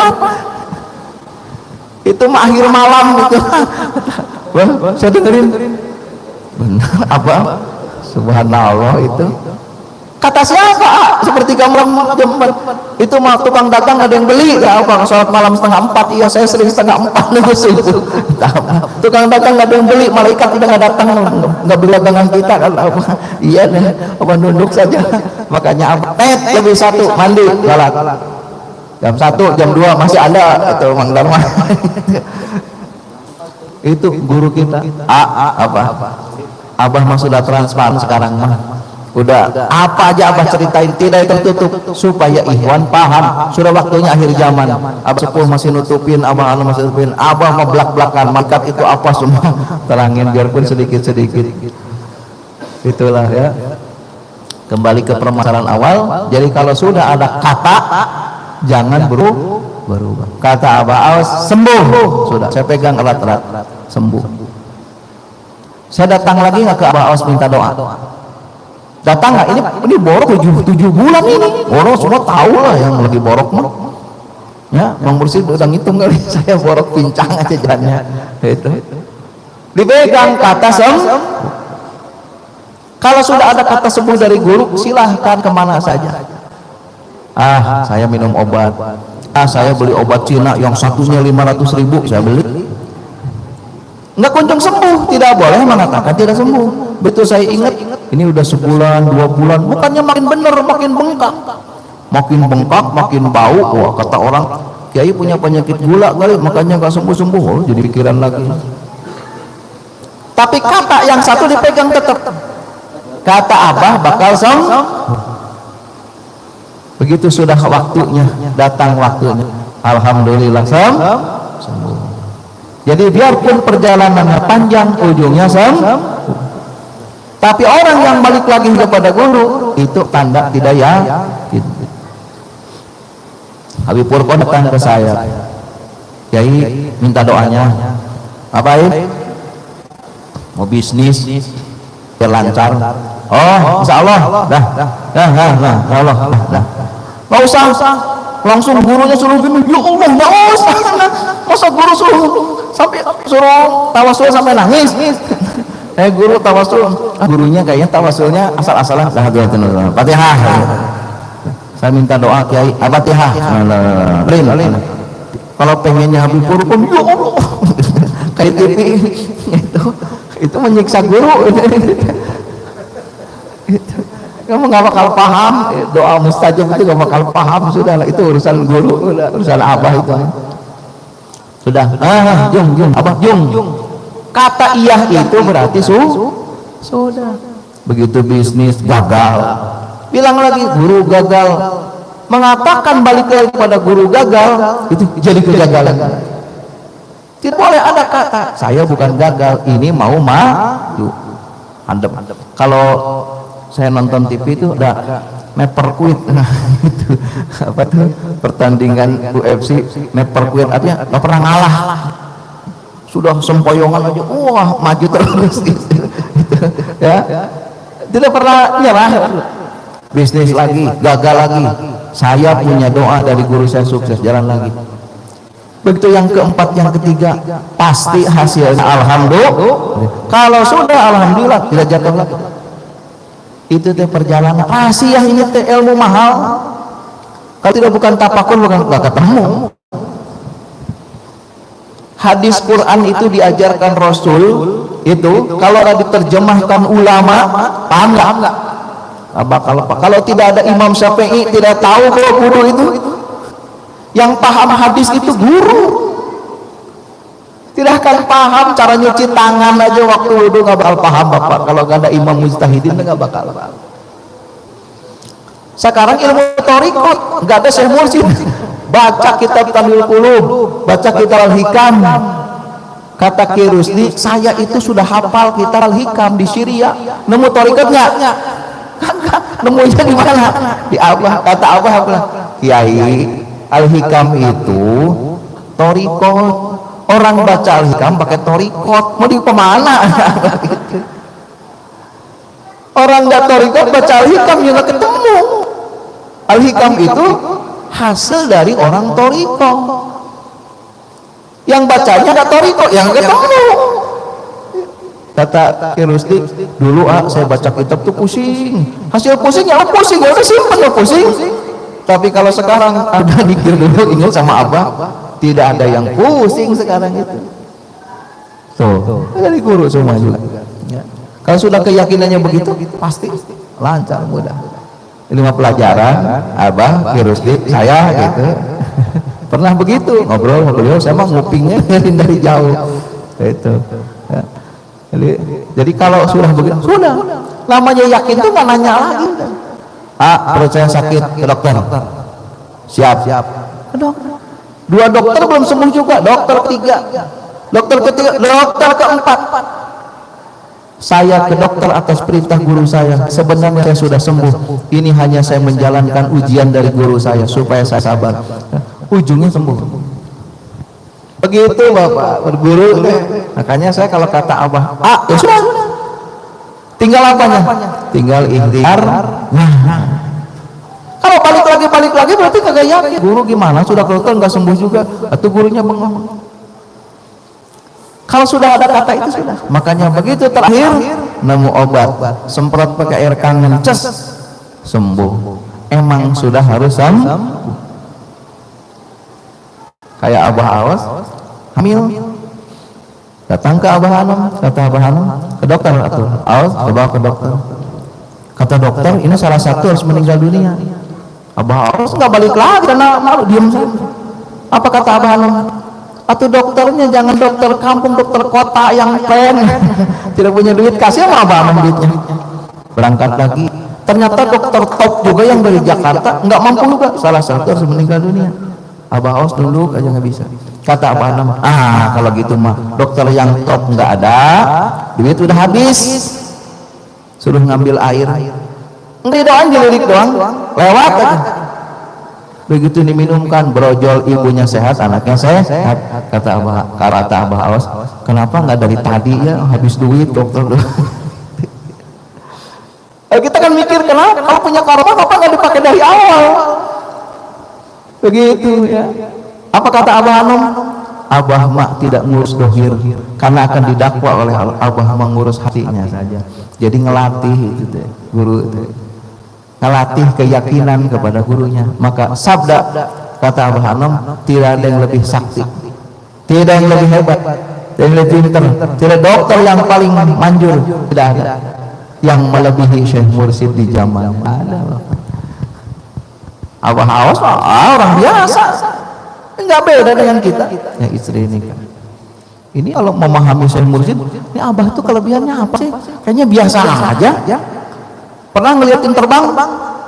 [SPEAKER 1] Itu mah akhir malam itu. Wah, saya dengerin. Benar apa? Subhanallah itu. Kata siapa? Sepertiga malam jam 4. Itu mah tukang dagang ada yang beli. Ya apa? Sholat malam setengah 4. Iya, saya sering setengah 4 nunggu subuh. Tukang dagang ada yang beli, malaikat udah nggak datang, nggak beli dagangan kita kan? Apa? Iya nih, apa nunduk saja. Makanya apa? Lebih 1 mandi sholat. Jam 1, jam 2 masih ada itu Mang Dharma. Itu guru kita. Apa? Abah mah sudah transparan sekarang mah. Udah apa aja Abah ceritain, tidak tertutup supaya ikhwan paham. Sudah waktunya akhir zaman. Abah sepuh masih nutupin, Abah anu masih nutupin. Abah mau belak-belakan malaikat itu apa semua terangin biarpun sedikit-sedikit. Itulah ya. Kembali ke permasalahan awal. Jadi kalau sudah ada kata jangan berubah. Kata Abah Aus sembuh. Sudah saya pegang erat-erat sembuh. Saya datang lagi nggak ke Abah Aus minta doa? Datang nggak? Ini borok 7 bulan ini. Borok semua tahu lah yang lagi borok mah. Ya, Bang Mursyid udah ngitung kali. Saya borok pincang aja jalannya. Itu. Dipegang kata sembuh. Kalau sudah ada kata sembuh dari guru, silahkan kemana saja. Saya minum obat. Saya beli obat Cina yang satunya 500.000 saya beli. Nggak kunjung sembuh, tidak boleh mengatakan tidak sembuh. Betul, saya ingat ini udah sebulan 2 bulan, bukannya makin bener, makin bengkak, makin bau. Wah, kata orang Kiai punya penyakit gula kali, makanya nggak sembuh. Jadi pikiran lagi. Tapi kata yang satu dipegang tetap. Kata Abah bakal sembuh. Begitu sudah waktunya, datang waktunya, alhamdulillah sembuh. Jadi biarpun perjalanannya panjang, ujungnya sembuh. Tapi orang yang balik lagi kepada guru itu tanda tidak yakin. Habib Purko datang ke saya, Kiai minta doanya. Apa ini? Mau bisnis biar lancar. Oh, insya Allah. Dah. Allah. Nggak usah. Langsung gurunya suruh gini. Ya Allah, nggak usah. Masa guru suruh sampai suruh tawasul sampai nangis. Guru tawasul, gurunya kayaknya tawasulnya asal-asalan Fatihah. Saya minta doa Kiai, Fatihah. Lain. Kalau pengennya habis hukum, ya Allah, kayak TV itu menyiksa guru. Kamu nggak bakal paham doa mustajab itu, nggak bakal paham. Sudahlah, itu urusan guru, urusan abah itu. Sudah, Jung. Kata iya itu berarti sudah. Begitu bisnis gagal, bilang lagi guru gagal. Mengatakan balik lagi pada guru gagal, itu jadi kegagalan. Tidak boleh ada kata saya bukan gagal, ini mau maju. Handep. Kalau saya nonton TV itu ada Neperkuit, itu apa tuh pertandingan UFC Neperkuit, artinya nggak pernah ngalah, sudah sempoyongan aja, wah maju terus gitu. Ya, tidak pernah nyerah. Bisnis lagi gagal lagi, saya punya doa dari guru saya sukses, jalan lagi. Begitu yang keempat, yang ketiga, pasti hasilnya alhamdulillah. Kalau sudah alhamdulillah, tidak jatuh lagi. Itu teh perjalanan rahasia, ini teh ilmu mahal. Kalau tidak bukan tapakur, bukan gak ketemu. Hadis Quran itu diajarkan Rasul itu kalau ada diterjemahkan ulama, paham nggak? Kalau tidak ada Imam Syafi'i, tidak tahu kalau guru itu. Yang paham hadis itu guru. Tidak akan paham cara nyuci tangan aja waktu wudu, nggak bakal paham bapak. Kalau nggak ada imam mujtahidin nggak bakal. Sekarang ilmu thariqat nggak ada Syekh Mursyid. Baca kitab Tanwirul Qulub, baca kitab Al-Hikam. Kata Ki Rusdi, saya itu sudah hafal kitab Al-Hikam di Syria. Nemu thariqatnya? Nemunya di mana? Di Abah. Kata Abah apa? Kiai, Al-Hikam itu thariqat. Orang baca Al-Hikam pakai thariqat, mau di kemana? Orang nggak thariqat baca Al-Hikam juga ketemu. Al-Hikam itu hasil dari orang thariqat. Yang bacanya nggak thariqat, yang ketemu. Kata Ki Rusdi, dulu saya baca kitab tuh pusing. Hasil pusing ya pusing, ya udah simpan ya pusing. Tapi kalau sekarang ada dikir dulu, ingat sama Abah. Tidak ada yang pusing sekarang itu. Tuh, dari guru semua juga. Ya. Kalau sudah keyakinannya begitu, pasti lancar, mudah. 5 pelajaran, Abah, Ki Rusdi, saya gitu. Pernah begitu, ngobrol sama beliau, saya mah ngupingnya dari jauh. Itu. Ya. Jadi kalau sudah begitu, sudah. Namanya yakin tuh nggak nanya lagi. Perut saya sakit, ke dokter. Siap. Ke dokter. 2 dokter belum sembuh juga, dokter ketiga, dokter keempat. Saya ke dokter atas perintah guru saya. Sebenarnya saya sudah sembuh. Ini hanya saya menjalankan ujian dari guru saya supaya saya sabar. Ujungnya sembuh. Begitu Bapak berguru. Makanya saya kalau kata Abah, ya sudah. Tinggal apanya? Tinggal ikhtiar. Kalau balik lagi berarti kagak yakin. Guru gimana? Sudah ke dokter nggak sembuh juga, atau gurunya bengong. Kalau sudah ada kata itu sudah. Makanya begitu terakhir nemu obat, semprot pakai air kangen, ces, sembuh. Emang sudah harus sembuh. Kayak Abah Awas hamil, datang ke Abah Hanum, kata Abah Hanum, ke dokter atau Awas, coba ke dokter. Kata dokter, ini salah satu harus meninggal dunia. Abah Awas nggak balik lagi karena malu, diam saja. Apa kata Abah Hanum? Atau dokternya jangan dokter kampung, dokter kota yang pen, tidak punya duit, kasih sama Abah Hanum duitnya. Berangkat lagi, ternyata dokter top juga yang dari Jakarta nggak mampu juga, salah satu harus meninggal dunia. Abah Awas dulu aja nggak bisa. Kata Abah Hanum, kalau gitu mah dokter yang top nggak ada, duit udah habis, suruh ngambil air. Enggak doang, dilirik doang, lewat aja. Begitu diminumkan, brojol, ibunya sehat, anaknya sehat. Kata Abah Awas, kenapa nggak dari tadi ya, habis duit dokter. Kita kan mikir, kenapa kalau punya karma kenapa nggak dipakai dari awal? Begitu ya. Apa kata Abah Hanum? Abah mak tidak ngurus dohir, karena akan didakwa oleh Abah mengurus hatinya saja. Jadi ngelatih itu teh, guru itu. Ngelatih keyakinan kepada gurunya. Maka sabda kata Abah Anom, tidak ada yang lebih sakti, tidak yang lebih hebat, tidak yang lebih pintar, tidak dokter yang paling manjur, tidak ada yang melebihi Syekh Mursyid di zaman. Ada Abah Aos orang biasa, enggak beda dengan kita yang istri nikah. Ini kalau memahami Syekh Mursyid, ini Abah itu kelebihannya apa sih? Kayaknya biasa aja. Pernah ngeliatin terbang?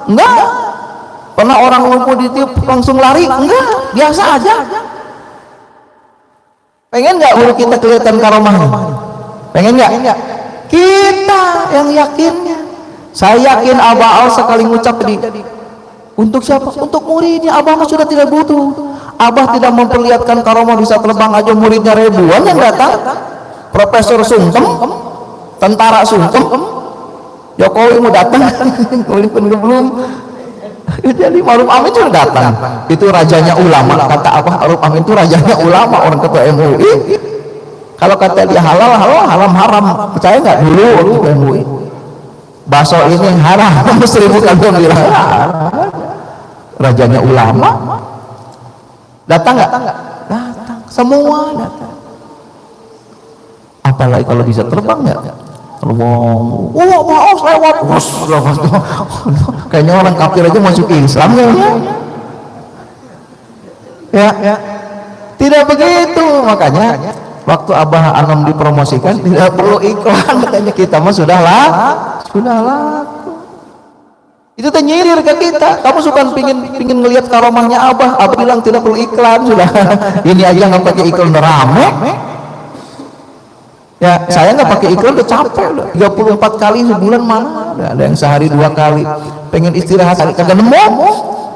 [SPEAKER 1] Enggak. Pernah orang lumpuh ditiup langsung lari? Enggak, biasa aja. Pengen nggak guru kita kelihatan karomahnya? Pengen nggak? Kita yang yakinnya. Saya yakin Abah Aos sekali ngucap tadi, untuk siapa? Untuk muridnya. Abah mah sudah tidak butuh. Abah tidak memperlihatkan karomah bisa terbang aja muridnya ribuan yang datang. Profesor Sungkem, tentara Sungkem, Jokowi mau datang, belum. Jadi Ma'ruf Amin sudah datang. Itu rajanya ulama, kata Abah. Ma'ruf Amin itu rajanya ulama, orang ketua MUI. Kalau kata dia halal, haram, haram. Percaya nggak dulu waktu MUI? Bakso ini haram, 1000 kali bilang rajanya ulama. Datang nggak? Datang, semua datang. Apalagi kalau bisa terbang ya. Maaf lewat. Kayaknya orang kafir aja masuk Islam ya. Tidak begitu. Makanya waktu Abah Anom dipromosikan tidak perlu iklan, katanya kita mah sudah laku. Itu teh nyirir ke kita. Kamu suka pingin ngelihat karomahnya Abah. Abah bilang tidak perlu iklan sudah. Ini aja nggak pakai iklan rame. Ya, saya nggak pakai iklan udah capek udah. 34 kali sebulan mana ada yang sehari 2 kali. Pengen istirahat kagak nemu.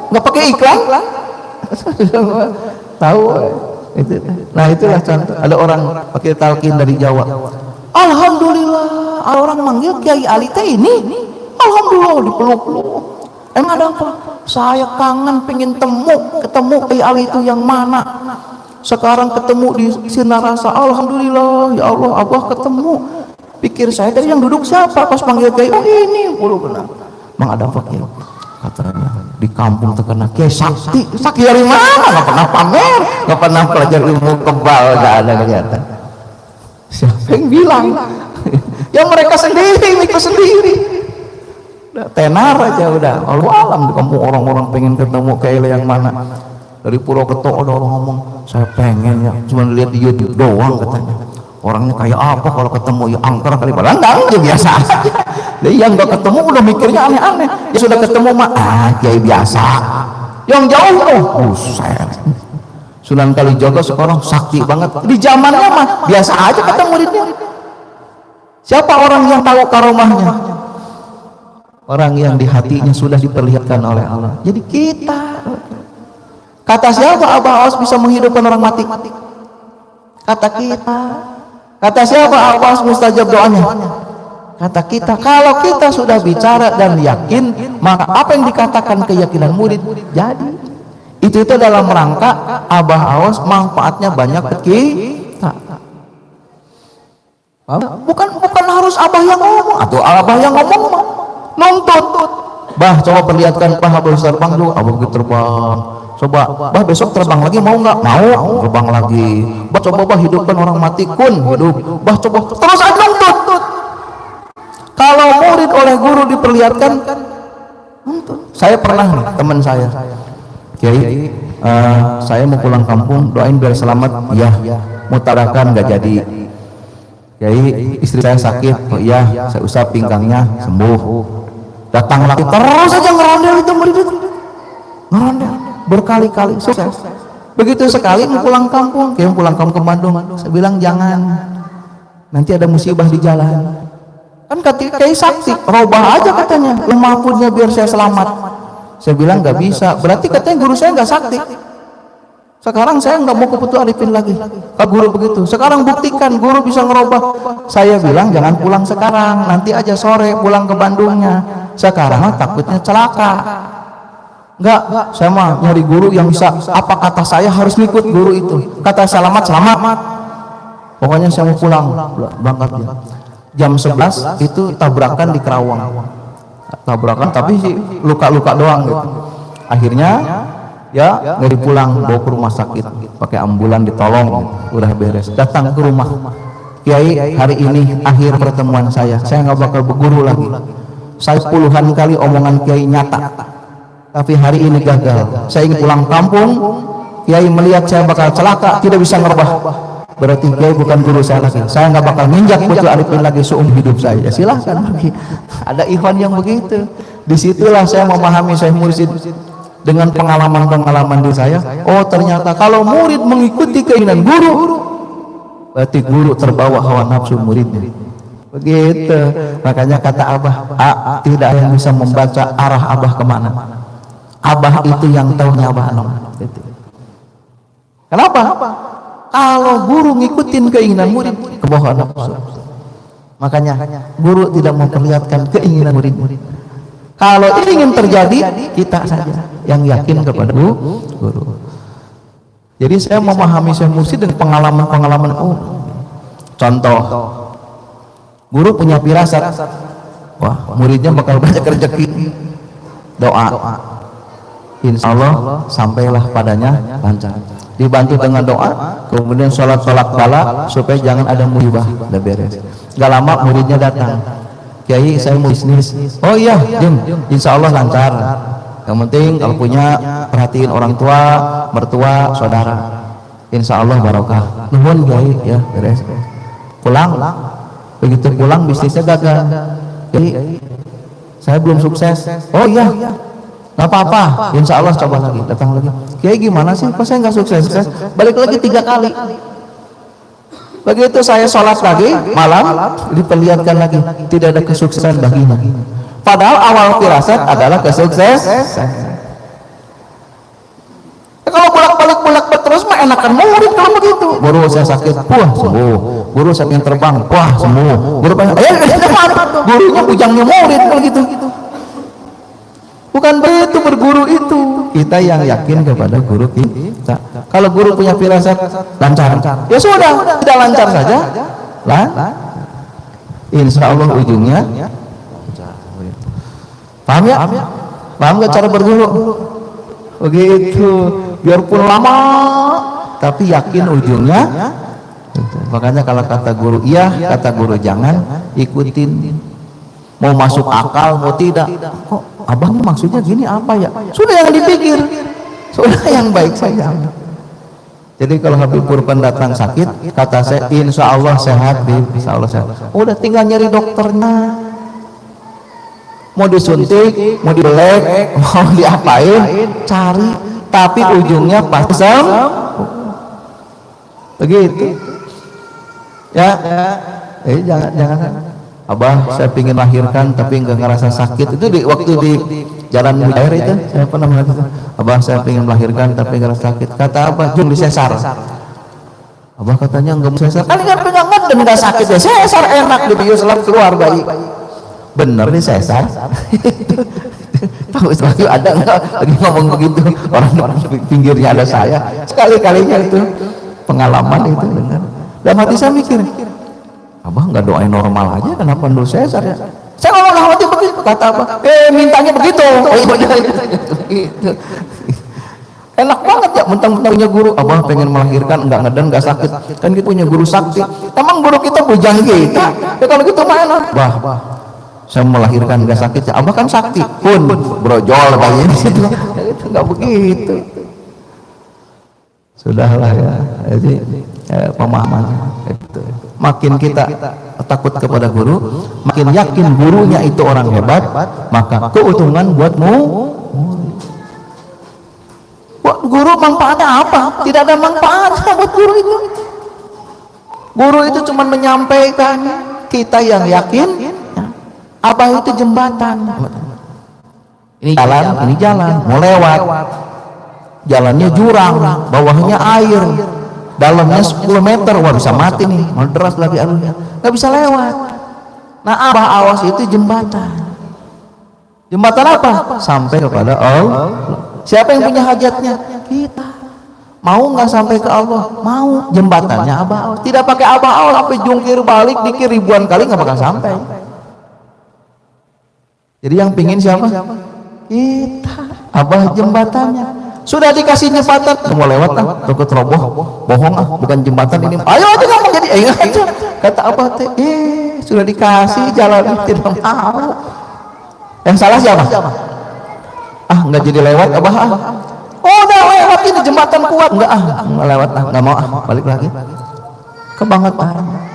[SPEAKER 1] Nggak pakai iklan. Tahu itu. Nah, itulah contoh. Ada orang pakai talqin dari Jawa. Alhamdulillah, orang manggil Kiai Ali teh ini. Alhamdulillah dipeluk-peluk. Emang ada apa? Saya kangen pengen ketemu Kiai Ali itu yang mana? Sekarang ketemu di Sinarasa. Alhamdulillah, ya Allah, Abah ketemu. Pikir saya tadi yang duduk siapa pas panggil Kiai? Oh ini, puluh benar. Mang ada apa Kiai? Katanya di kampung terkena Kiai Sakti. Sakti dari mana? Nggak pernah pamer, nggak pernah belajar ilmu kebal, nggak ada kelihatan. Siapa yang bilang? Ya mereka sendiri, itu sendiri. Tenar aja udah. Allah alam di kampung orang-orang pengen ketemu Kiai yang mana. Dari Purwokerto ada orang ngomong, saya pengen ya, cuma lihat di YouTube doang katanya. Orangnya kayak apa kalau ketemu ya angker kali balang aja biasa aja. Dia yang nggak ketemu udah mikirnya aneh-aneh. Ya sudah ketemu mah Kiai biasa. Yang jauh buset. Sunan Kalijaga sekarang sakti banget. Di zamannya mah biasa aja ketemu muridnya. Siapa orang yang tahu karomahnya? Orang yang di hatinya sudah diperlihatkan oleh Allah. Jadi kita. Kata siapa Abah Aos bisa menghidupkan orang mati? Kata kita. Kata siapa Abah Aos mustajab doanya? Kata kita. Kalau kita sudah bicara dan yakin, maka apa yang dikatakan keyakinan murid jadi. Itu dalam rangka Abah Aos manfaatnya banyak bagi kita. Bukan harus Abah yang ngomong atau Abah yang ngomong nonton. Bah, coba perlihatkan Bah Abah terbang dulu. Abah begitu terbang. Coba, Bah besok terbang lagi mau nggak? Mau, terbang lagi. Bah coba Bah hidupkan orang mati hidup. Bah coba terus aja nuntut. Kalau murid oleh guru diperlihatkan, nuntut. Saya pernah nih, teman saya, Kiai, saya mau pulang kampung, doain biar selamat. Ya, mutarakan nggak jadi. Kiai, istri saya sakit. Oh iya, saya usap pinggangnya sembuh. Datang lagi terus aja ngerondel itu murid itu. Ngerondel berkali-kali sukses. Begitu sekali mau pulang kampung, kayak pulang kampung ke Bandung, saya bilang jangan, nanti ada musibah di jalan. Kan Kiai sakti, robah aja katanya, lemah punnya biar saya selamat. Saya bilang nggak bisa, berarti katanya guru saya nggak sakti. Sekarang saya nggak mau ke Putu Arifin lagi. Kak guru begitu. Sekarang buktikan guru bisa ngerubah. Saya bilang jangan pulang sekarang, nanti aja sore pulang ke Bandungnya. Sekarang takutnya celaka. Enggak, saya mah nyari guru yang bisa apa kata saya harus ngikut guru itu. Kata selamat, selamat. Pokoknya saya mau pulang, berangkat dia. Jam 11 itu tabrakan di Kerawang. Tabrakan tapi luka-luka doang gitu. Akhirnya ya nggak dipulang, bawa ke rumah sakit pakai ambulan, ditolong, udah beres. Datang ke rumah, Kiai, hari ini akhir pertemuan saya nggak bakal berguru lagi. Saya puluhan kali omongan Kiai nyata, tapi hari ini gagal. Saya ingin pulang kampung, Kiai melihat saya bakal celaka, tidak bisa ngerubah. Berarti Kiai bukan guru saya lagi. Saya nggak bakal minjak betul Arifin lagi seumur hidup saya. Ya, silahkan lagi. Ada Ivan yang begitu. Disitulah saya memahami Syekh Mursyid dengan pengalaman-pengalaman di saya. Oh, ternyata kalau murid mengikuti keinginan guru, berarti guru terbawa hawa nafsu muridnya. Begitu. Makanya kata Abah, tidak ada yang bisa membaca arah Abah kemana. Abah itu yang tahunya Abah Anom. Kenapa? Kalau guru ngikutin keinginan murid, kebohongan nafsu. Makanya guru tidak memperlihatkan keinginan murid. Kalau ingin terjadi, kita saja yang yakin kepada guru. Jadi saya memahami Syekh Mursyid dengan pengalaman-pengalaman. Contoh, guru punya firasat, wah muridnya bakal banyak rezeki. Doa, insya Allah sampailah padanya lancar. Dibantu dengan doa, kemudian sholat bala supaya jangan ada musibah. Udah beres. Gak lama muridnya datang, Kiai saya mau bisnis. Oh iya, insya Allah lancar. Yang penting kalau punya perhatiin orang tua, mertua, saudara. Insya Allah barokah. Nuhun Kiai, ya beres. Pulang, begitu pulang bisnisnya gagal. Kiai, saya belum sukses. Oh iya, nggak apa-apa, insya Allah coba lagi, datang lagi. Kiai gimana sih, kok saya nggak sukses? Balik lagi 3 kali. Begitu saya sholat lagi malam, diperlihatkan lagi tidak ada kesuksesan baginya. Padahal awal firasat adalah kesuksesan. Kalau bolak-balik terus mah enakan murid kalau begitu. Guru saya sakit, wah sembuh. Guru saya ingin terbang, wah sembuh. Guru gurunya bujangnya murid kalau gitu. Bukan begitu berguru itu. Kita yang yakin kepada guru kita. Kalau guru punya firasat lancar, ya sudah, tidak lancar saja. Insya Allah ujungnya. Paham ya? Paham nggak cara berguru? Begitu. Biarpun lama, tapi yakin ujungnya. Makanya kalau kata guru iya, kata guru jangan, ikutin. Mau masuk akal, mau tidak. Kok abang maksudnya gini apa ya? Sudah yang dipikir, sudah yang baik saja. Jadi kalau Habib Purban datang sakit, kata saya insya Allah sehat, insya Allah sehat. Udah tinggal nyari dokternya. Mau disuntik, mau dibelek, mau diapain, cari. Tapi ujungnya pasti sembuh. Begitu. Ya, jangan. Abah, saya ingin lahirkan tapi nggak ngerasa sakit. Itu di waktu di Jalan Mujair itu, saya pernah mengatakan, Abah saya ingin melahirkan tapi nggak ngerasa sakit. Kata Abah, jung di sesar. Abah katanya nggak mau sesar. Kali kan penyakit dan nggak sakit ya. Sesar enak di bius keluar bayi. Bener di sesar. Tahu itu ada nggak lagi ngomong begitu orang pinggirnya ada saya. Sekali-kalinya itu pengalaman itu dengar. Dan hati saya mikir, Abah nggak doain normal aja, kenapa dulu sesar ya? Saya ngomong lah hati begitu, kata Abah, mintanya begitu. Oh iya, gitu. Enak banget ya, mentang-mentang punya guru. Abah pengen melahirkan, enggak ngeden, enggak sakit. Kan kita punya guru sakti. Emang guru kita bujang kita. Ya kalau gitu mana? Bah, saya melahirkan enggak sakit ya. Abah kan sakti. Pun brojol bayinya di situ. Ya itu enggak begitu. Sudahlah ya. Jadi pemahaman itu. Makin kita takut kepada guru, makin yakin gurunya itu orang hebat, maka keuntungan buatmu. Buat guru manfaatnya apa? Tidak ada manfaatnya buat guru itu. Guru itu cuma menyampaikan, kita yang yakin apa itu jembatan. Ini jalan, mau lewat. Jalannya jurang, bawahnya air, dalamnya 10 meter, wah bisa mati nih, mau deras lagi arusnya, nggak bisa lewat. Nah, Abah awas itu jembatan. Jembatan apa? Sampai kepada Allah. Siapa yang punya hajatnya? Kita. Mau nggak sampai ke Allah? Mau. Jembatannya Abah. Tidak pakai Abah sampai jungkir balik dikir ribuan kali nggak bakal sampai. Jadi yang pingin siapa? Kita. Abah jembatannya. Sudah dikasih jembatan, mau lewat lah, takut roboh, bohong ah, bukan jembatan ini. Ayo aja ngomong jadi, ayo aja. Kata Abah teh, sudah dikasih jalan tidak mau. Yang salah siapa? Ah, nggak jadi lewat Abah ah. Oh, udah lewat ini jembatan kuat, nggak lewat ah, nggak mau ah, balik lagi. Kebangetan.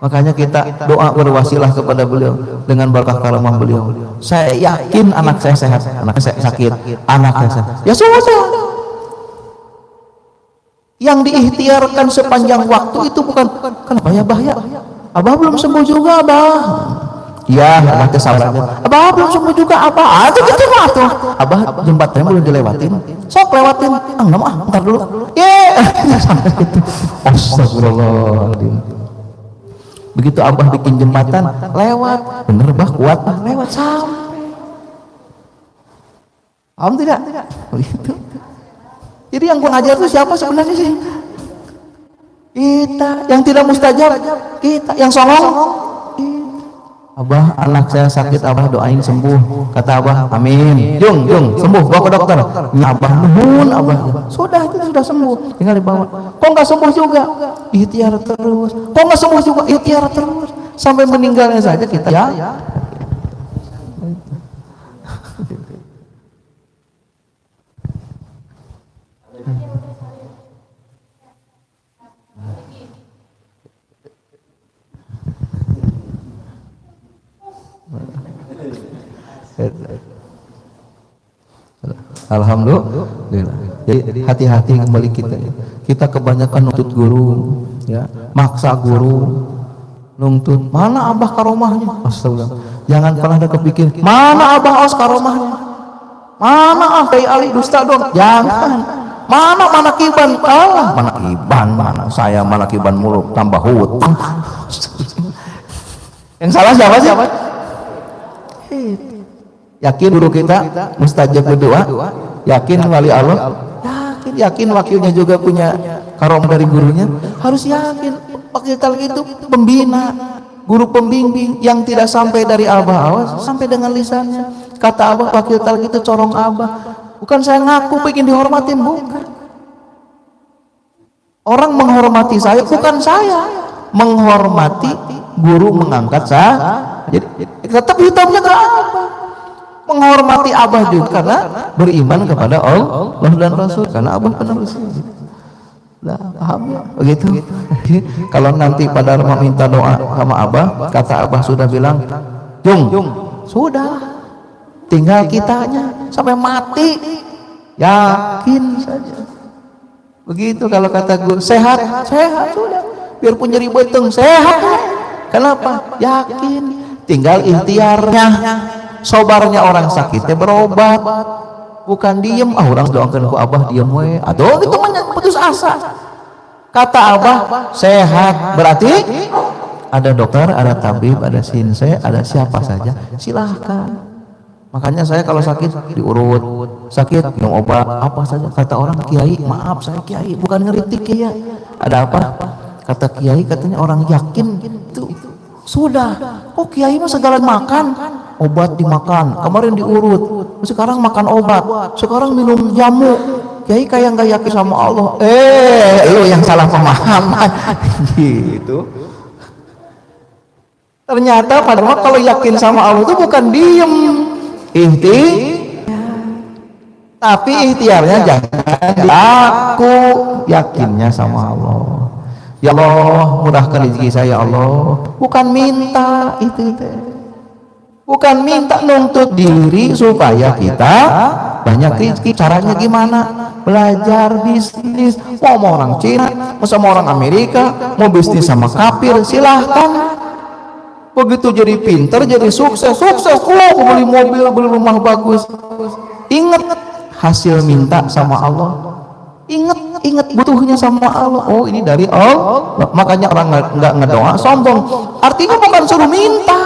[SPEAKER 1] Makanya kita doa berwasilah kepada beliau dengan berkah karamah beliau. Saya yakin anak saya sehat, anak saya sakit, anak saya sehat. Ya sudah. Yang diikhtiarkan sepanjang waktu itu bukan kenapa ya Abah ya? Abah belum sembuh juga Abah. Ya, anaknya sabarnya. Abah belum sembuh juga Abah. Itu gitu tuh. Abah jembatannya belum dilewatin. Sok lewatin. Enggak mau ah, bentar dulu. Sampai gitu. Astagfirullahaladzim. Begitu Abah bikin jembatan lewat, bener Bah kuat lewat sampai. Paham tidak? Begitu. Jadi yang ngajar itu siapa sebenarnya sih? Kita. Yang tidak mustajab kita. Yang songong Abah, anak saya sakit, Abah doain sembuh. Kata Abah, amin. Jung sembuh, bawa ke dokter. Ya Abah nuhun Abah. Sudah itu sudah sembuh, tinggal dibawa. Kok nggak sembuh juga? Ikhtiar terus. Kok nggak sembuh juga? Ikhtiar terus. Sampai meninggalnya saja kita ya. Alhamdulillah. Jadi hati-hati kembali kita kebanyakan nuntut guru ya, maksa guru nuntut. Mana Abah karomahnya? Astagfirullah. Jangan pernah ada kepikir mana Abah os karomahnya, mana Kiai Ali dusta dong, jangan. Mana manakiban, manakiban, mana saya manakiban mulu tambah hutang. Yang salah siapa? Yakin guru kita mustajab berdoa, yakin wali Allah, yakin wakilnya juga punya karomah dari gurunya, harus yakin. Wakil talqin itu pembina, guru pembimbing yang tidak sampai dari Abah awas sampai dengan lisannya. Kata Abah, wakil talqin itu corong Abah. Bukan saya ngaku pengen dihormatin, bukan. Orang menghormati saya, bukan saya menghormati guru mengangkat saya. Jadi tetap hitamnya ke Abah. Menghormati Abah juga karena beriman kepada Allah dan Rasul, karena Abah kenal Rasul. Nah, paham ya? Begitu. Kalau nanti pada meminta doa sama Abah, kata Abah sudah bilang, Jung, sudah, tinggal kitanya sampai mati, yakin saja. Begitu kalau kata guru, sehat sudah, biarpun nyeri beteng sehat. Kenapa? Yakin, tinggal ikhtiarnya. Sobarnya orang sakitnya berobat, bukan diem. Orang doakan ku Abah diem we, aduh itu putus asa. Kata Abah sehat, berarti ada dokter, ada tabib, ada sinse, ada siapa saja, silahkan. Makanya saya kalau sakit diurut, sakit minum obat apa saja. Kata orang, Kiai maaf saya Kiai bukan ngeritik Kiai, ada apa? Kata Kiai katanya orang yakin itu sudah. Oh Kiai mah segala makan, obat dimakan, kemarin diurut, sekarang makan obat, sekarang minum jamu. Kiai kayak nggak yakin sama Allah. Lu yang salah pemahaman. Gitu. Ternyata padahal kalau yakin sama Allah itu bukan diem, tapi ikhtiarnya jangan laku, yakinnya sama Allah. Ya Allah, mudahkan rezeki saya ya Allah. Bukan minta itu. Bukan minta, nuntut diri supaya kita banyak rezeki. Caranya gimana? Belajar bisnis. Mau orang Cina, mau sama orang Amerika, mau bisnis sama kafir, silahkan. Begitu jadi pinter, jadi sukses. Beli mobil, beli rumah bagus. Ingat hasil minta sama Allah. Ingat butuhnya sama Allah. Oh ini dari Allah. Makanya orang nggak ngedoa sombong. Artinya bukan suruh minta.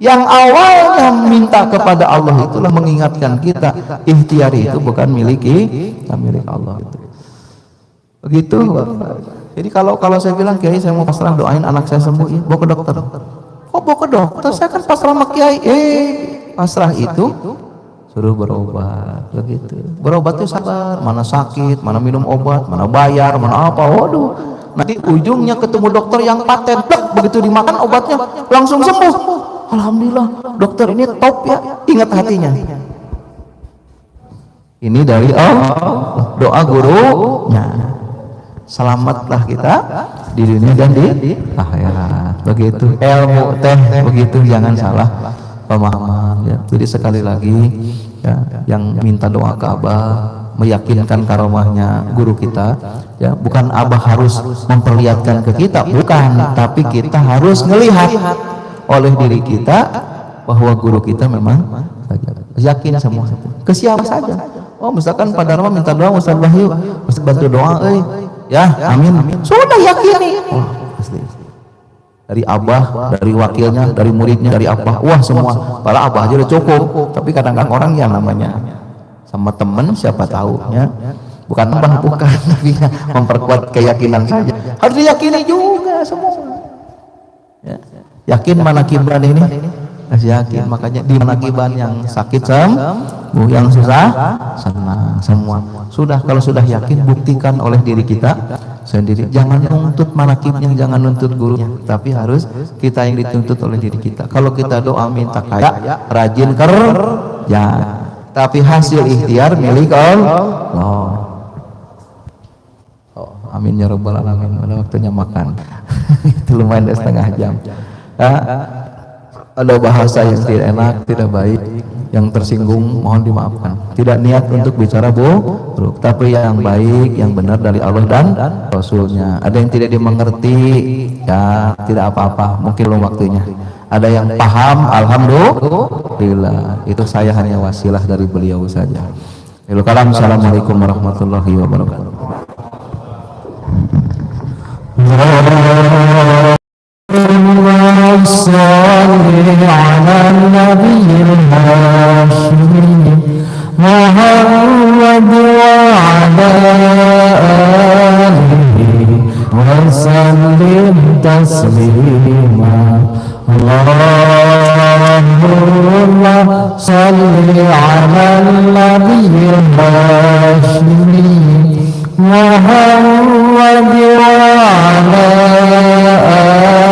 [SPEAKER 1] Yang awalnya minta kepada Allah itulah mengingatkan kita, ikhtiar itu bukan milik Allah. Begitu. Jadi kalau saya bilang, Kiai saya mau pasrah, doain anak saya sembuh, ya, bawa ke dokter. Kok bawa ke dokter? Saya kan pasrah sama Kiai. Pasrah itu suruh berobat, begitu. Berobat itu sabar, mana sakit, mana minum obat, mana bayar, mana apa. Waduh, nanti ujungnya ketemu dokter yang paten, begitu dimakan obatnya langsung sembuh. Alhamdulillah, dokter ini top ya. Ingat hatinya, ini dari Allah, doa gurunya. Selamatlah kita di dunia dan di akhirat. Begitu ilmu teh, begitu, jangan salah pemahaman ya. Jadi sekali lagi ya, yang minta doa ke Abah, meyakinkan karomahnya guru kita ya, bukan Abah harus memperlihatkan ke kita, bukan, tapi kita harus melihat oleh diri kita bahwa guru kita memang yakin semua ke siapa saja. Oh misalkan Pak Dharma minta doa, Ustaz Wahyu Ustaz bantu doa, ya amin, sudah yakini. Oh, pasti dari Abah, dari wakilnya, dari muridnya, dari apa, wah semua. Para Abah aja udah cukup, tapi kadang-kadang orang yang namanya sama temen siapa tahu ya, bukan Abah, bukan, tapi memperkuat keyakinan saja. Harus diyakini juga semua ya. Yakin manakiban ini? Harus yakin. Makanya di manakiban yang sakit sembuh, yang susah senang, semua. Sudah, kalau sudah yakin, buktikan oleh diri kita sendiri. Jangan nuntut manakibnya, jangan nuntut gurunya, tapi harus kita yang dituntut oleh diri kita. Kalau kita doa minta kaya, rajin kerja, tapi hasil ikhtiar milik Allah. Oh, amin ya rabbal alamin. Udah waktunya makan. Itu lumayan setengah jam. Ada bahasa yang tidak enak, tidak baik, yang tersinggung mohon dimaafkan. Tidak niat untuk bicara buruk, tapi yang baik, yang benar dari Allah dan Rasulnya. Ada yang tidak dimengerti, ya tidak apa-apa, mungkin belum waktunya. Ada yang paham, alhamdulillah. Itu saya hanya wasilah dari beliau saja. Assalamualaikum warahmatullahi wabarakatuh.
[SPEAKER 2] صل على النبي الهاشمي محمد وعلى آله وسلم تسليما اللهم صل على النبي الهاشمي محمد وعلى آله